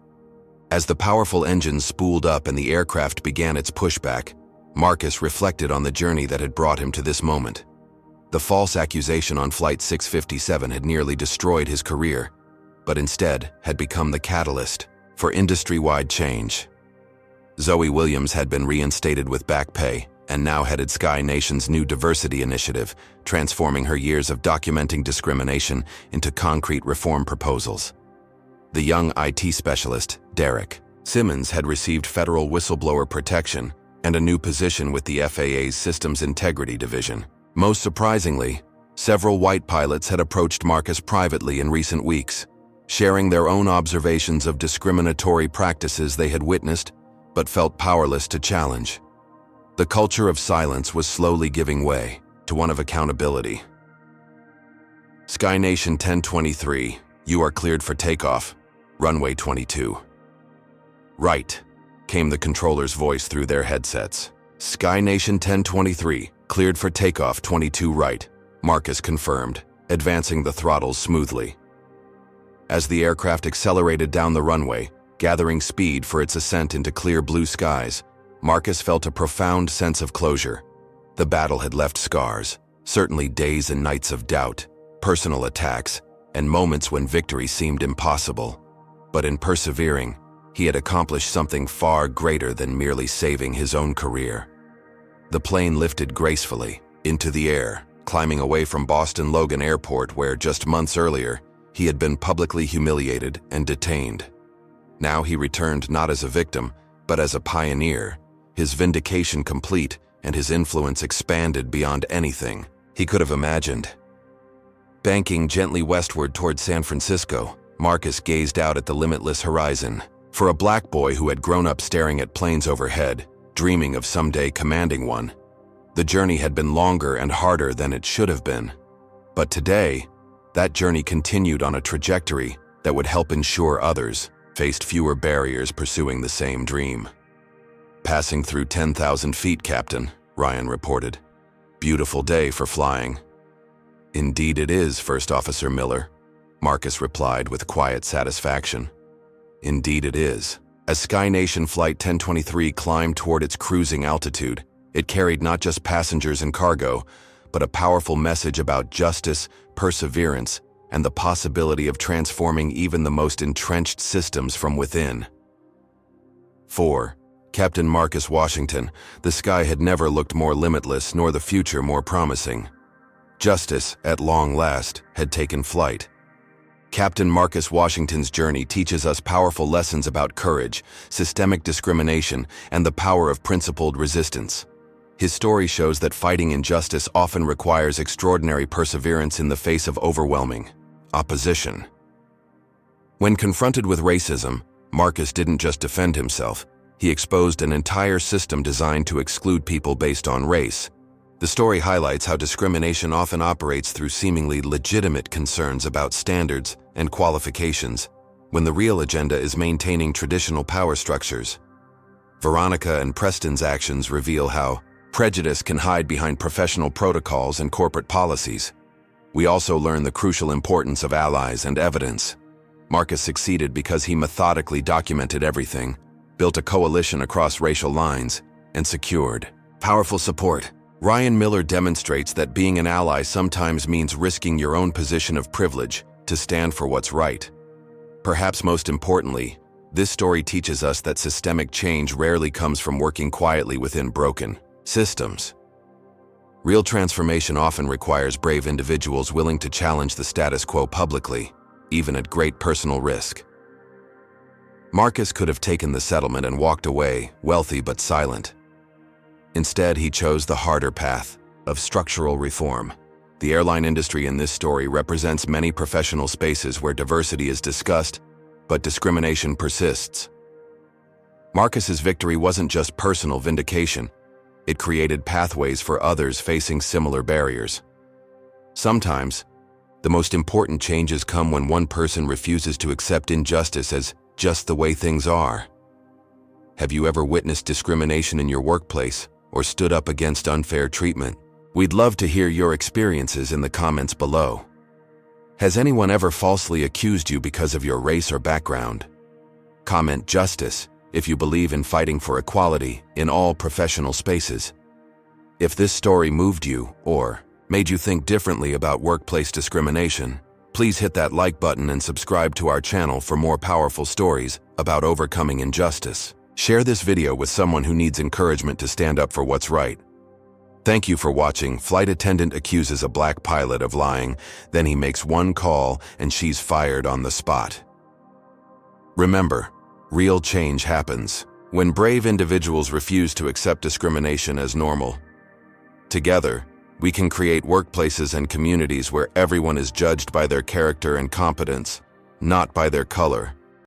As the powerful engines spooled up and the aircraft began its pushback, Marcus reflected on the journey that had brought him to this moment. The false accusation on Flight 657 had nearly destroyed his career, but instead had become the catalyst for industry-wide change. Zoe Williams had been reinstated with back pay and now headed Sky Nation's new diversity initiative, transforming her years of documenting discrimination into concrete reform proposals. The young IT specialist, Derek Simmons, had received federal whistleblower protection and a new position with the FAA's Systems Integrity Division. Most surprisingly, several white pilots had approached Marcus privately in recent weeks, sharing their own observations of discriminatory practices they had witnessed but felt powerless to challenge. The culture of silence was slowly giving way to one of accountability. "Sky Nation 1023, you are cleared for takeoff. Runway 22. "Right," came the controller's voice through their headsets. "Sky Nation 1023, cleared for takeoff 22 right," Marcus confirmed, advancing the throttles smoothly. As the aircraft accelerated down the runway, gathering speed for its ascent into clear blue skies, Marcus felt a profound sense of closure. The battle had left scars, certainly days and nights of doubt, personal attacks, and moments when victory seemed impossible. But in persevering, he had accomplished something far greater than merely saving his own career. The plane lifted gracefully into the air, climbing away from Boston Logan Airport, where just months earlier, he had been publicly humiliated and detained. Now he returned not as a victim, but as a pioneer, his vindication complete and his influence expanded beyond anything he could have imagined. Banking gently westward toward San Francisco, Marcus gazed out at the limitless horizon. For a black boy who had grown up staring at planes overhead, dreaming of someday commanding one, the journey had been longer and harder than it should have been. But today, that journey continued on a trajectory that would help ensure others faced fewer barriers pursuing the same dream. "Passing through 10,000 feet, Captain," Ryan reported. "Beautiful day for flying." "Indeed it is, First Officer Miller," Marcus replied with quiet satisfaction. "Indeed it is." As Sky Nation Flight 1023 climbed toward its cruising altitude, it carried not just passengers and cargo, but a powerful message about justice, perseverance, and the possibility of transforming even the most entrenched systems from within. For Captain Marcus Washington, the sky had never looked more limitless nor the future more promising. Justice, at long last, had taken flight. Captain Marcus Washington's journey teaches us powerful lessons about courage, systemic discrimination, and the power of principled resistance. His story shows that fighting injustice often requires extraordinary perseverance in the face of overwhelming opposition. When confronted with racism, Marcus didn't just defend himself, he exposed an entire system designed to exclude people based on race. The story highlights how discrimination often operates through seemingly legitimate concerns about standards and qualifications, when the real agenda is maintaining traditional power structures. Veronica and Preston's actions reveal how prejudice can hide behind professional protocols and corporate policies. We also learn the crucial importance of allies and evidence. Marcus succeeded because he methodically documented everything, built a coalition across racial lines, and secured powerful support. Ryan Miller demonstrates that being an ally sometimes means risking your own position of privilege to stand for what's right. Perhaps most importantly, this story teaches us that systemic change rarely comes from working quietly within broken systems. Real transformation often requires brave individuals willing to challenge the status quo publicly, even at great personal risk. Marcus could have taken the settlement and walked away, wealthy but silent. Instead, he chose the harder path of structural reform. The airline industry in this story represents many professional spaces where diversity is discussed, but discrimination persists. Marcus's victory wasn't just personal vindication. It created pathways for others facing similar barriers. Sometimes, the most important changes come when one person refuses to accept injustice as just the way things are. Have you ever witnessed discrimination in your workplace or stood up against unfair treatment? We'd love to hear your experiences in the comments below. Has anyone ever falsely accused you because of your race or background? Comment justice if you believe in fighting for equality in all professional spaces. If this story moved you or made you think differently about workplace discrimination, please hit that like button and subscribe to our channel for more powerful stories about overcoming injustice. Share this video with someone who needs encouragement to stand up for what's right. Thank you for watching. Flight attendant accuses a black pilot of lying, then he makes one call and she's fired on the spot. Remember, real change happens when brave individuals refuse to accept discrimination as normal. Together, we can create workplaces and communities where everyone is judged by their character and competence, not by their color.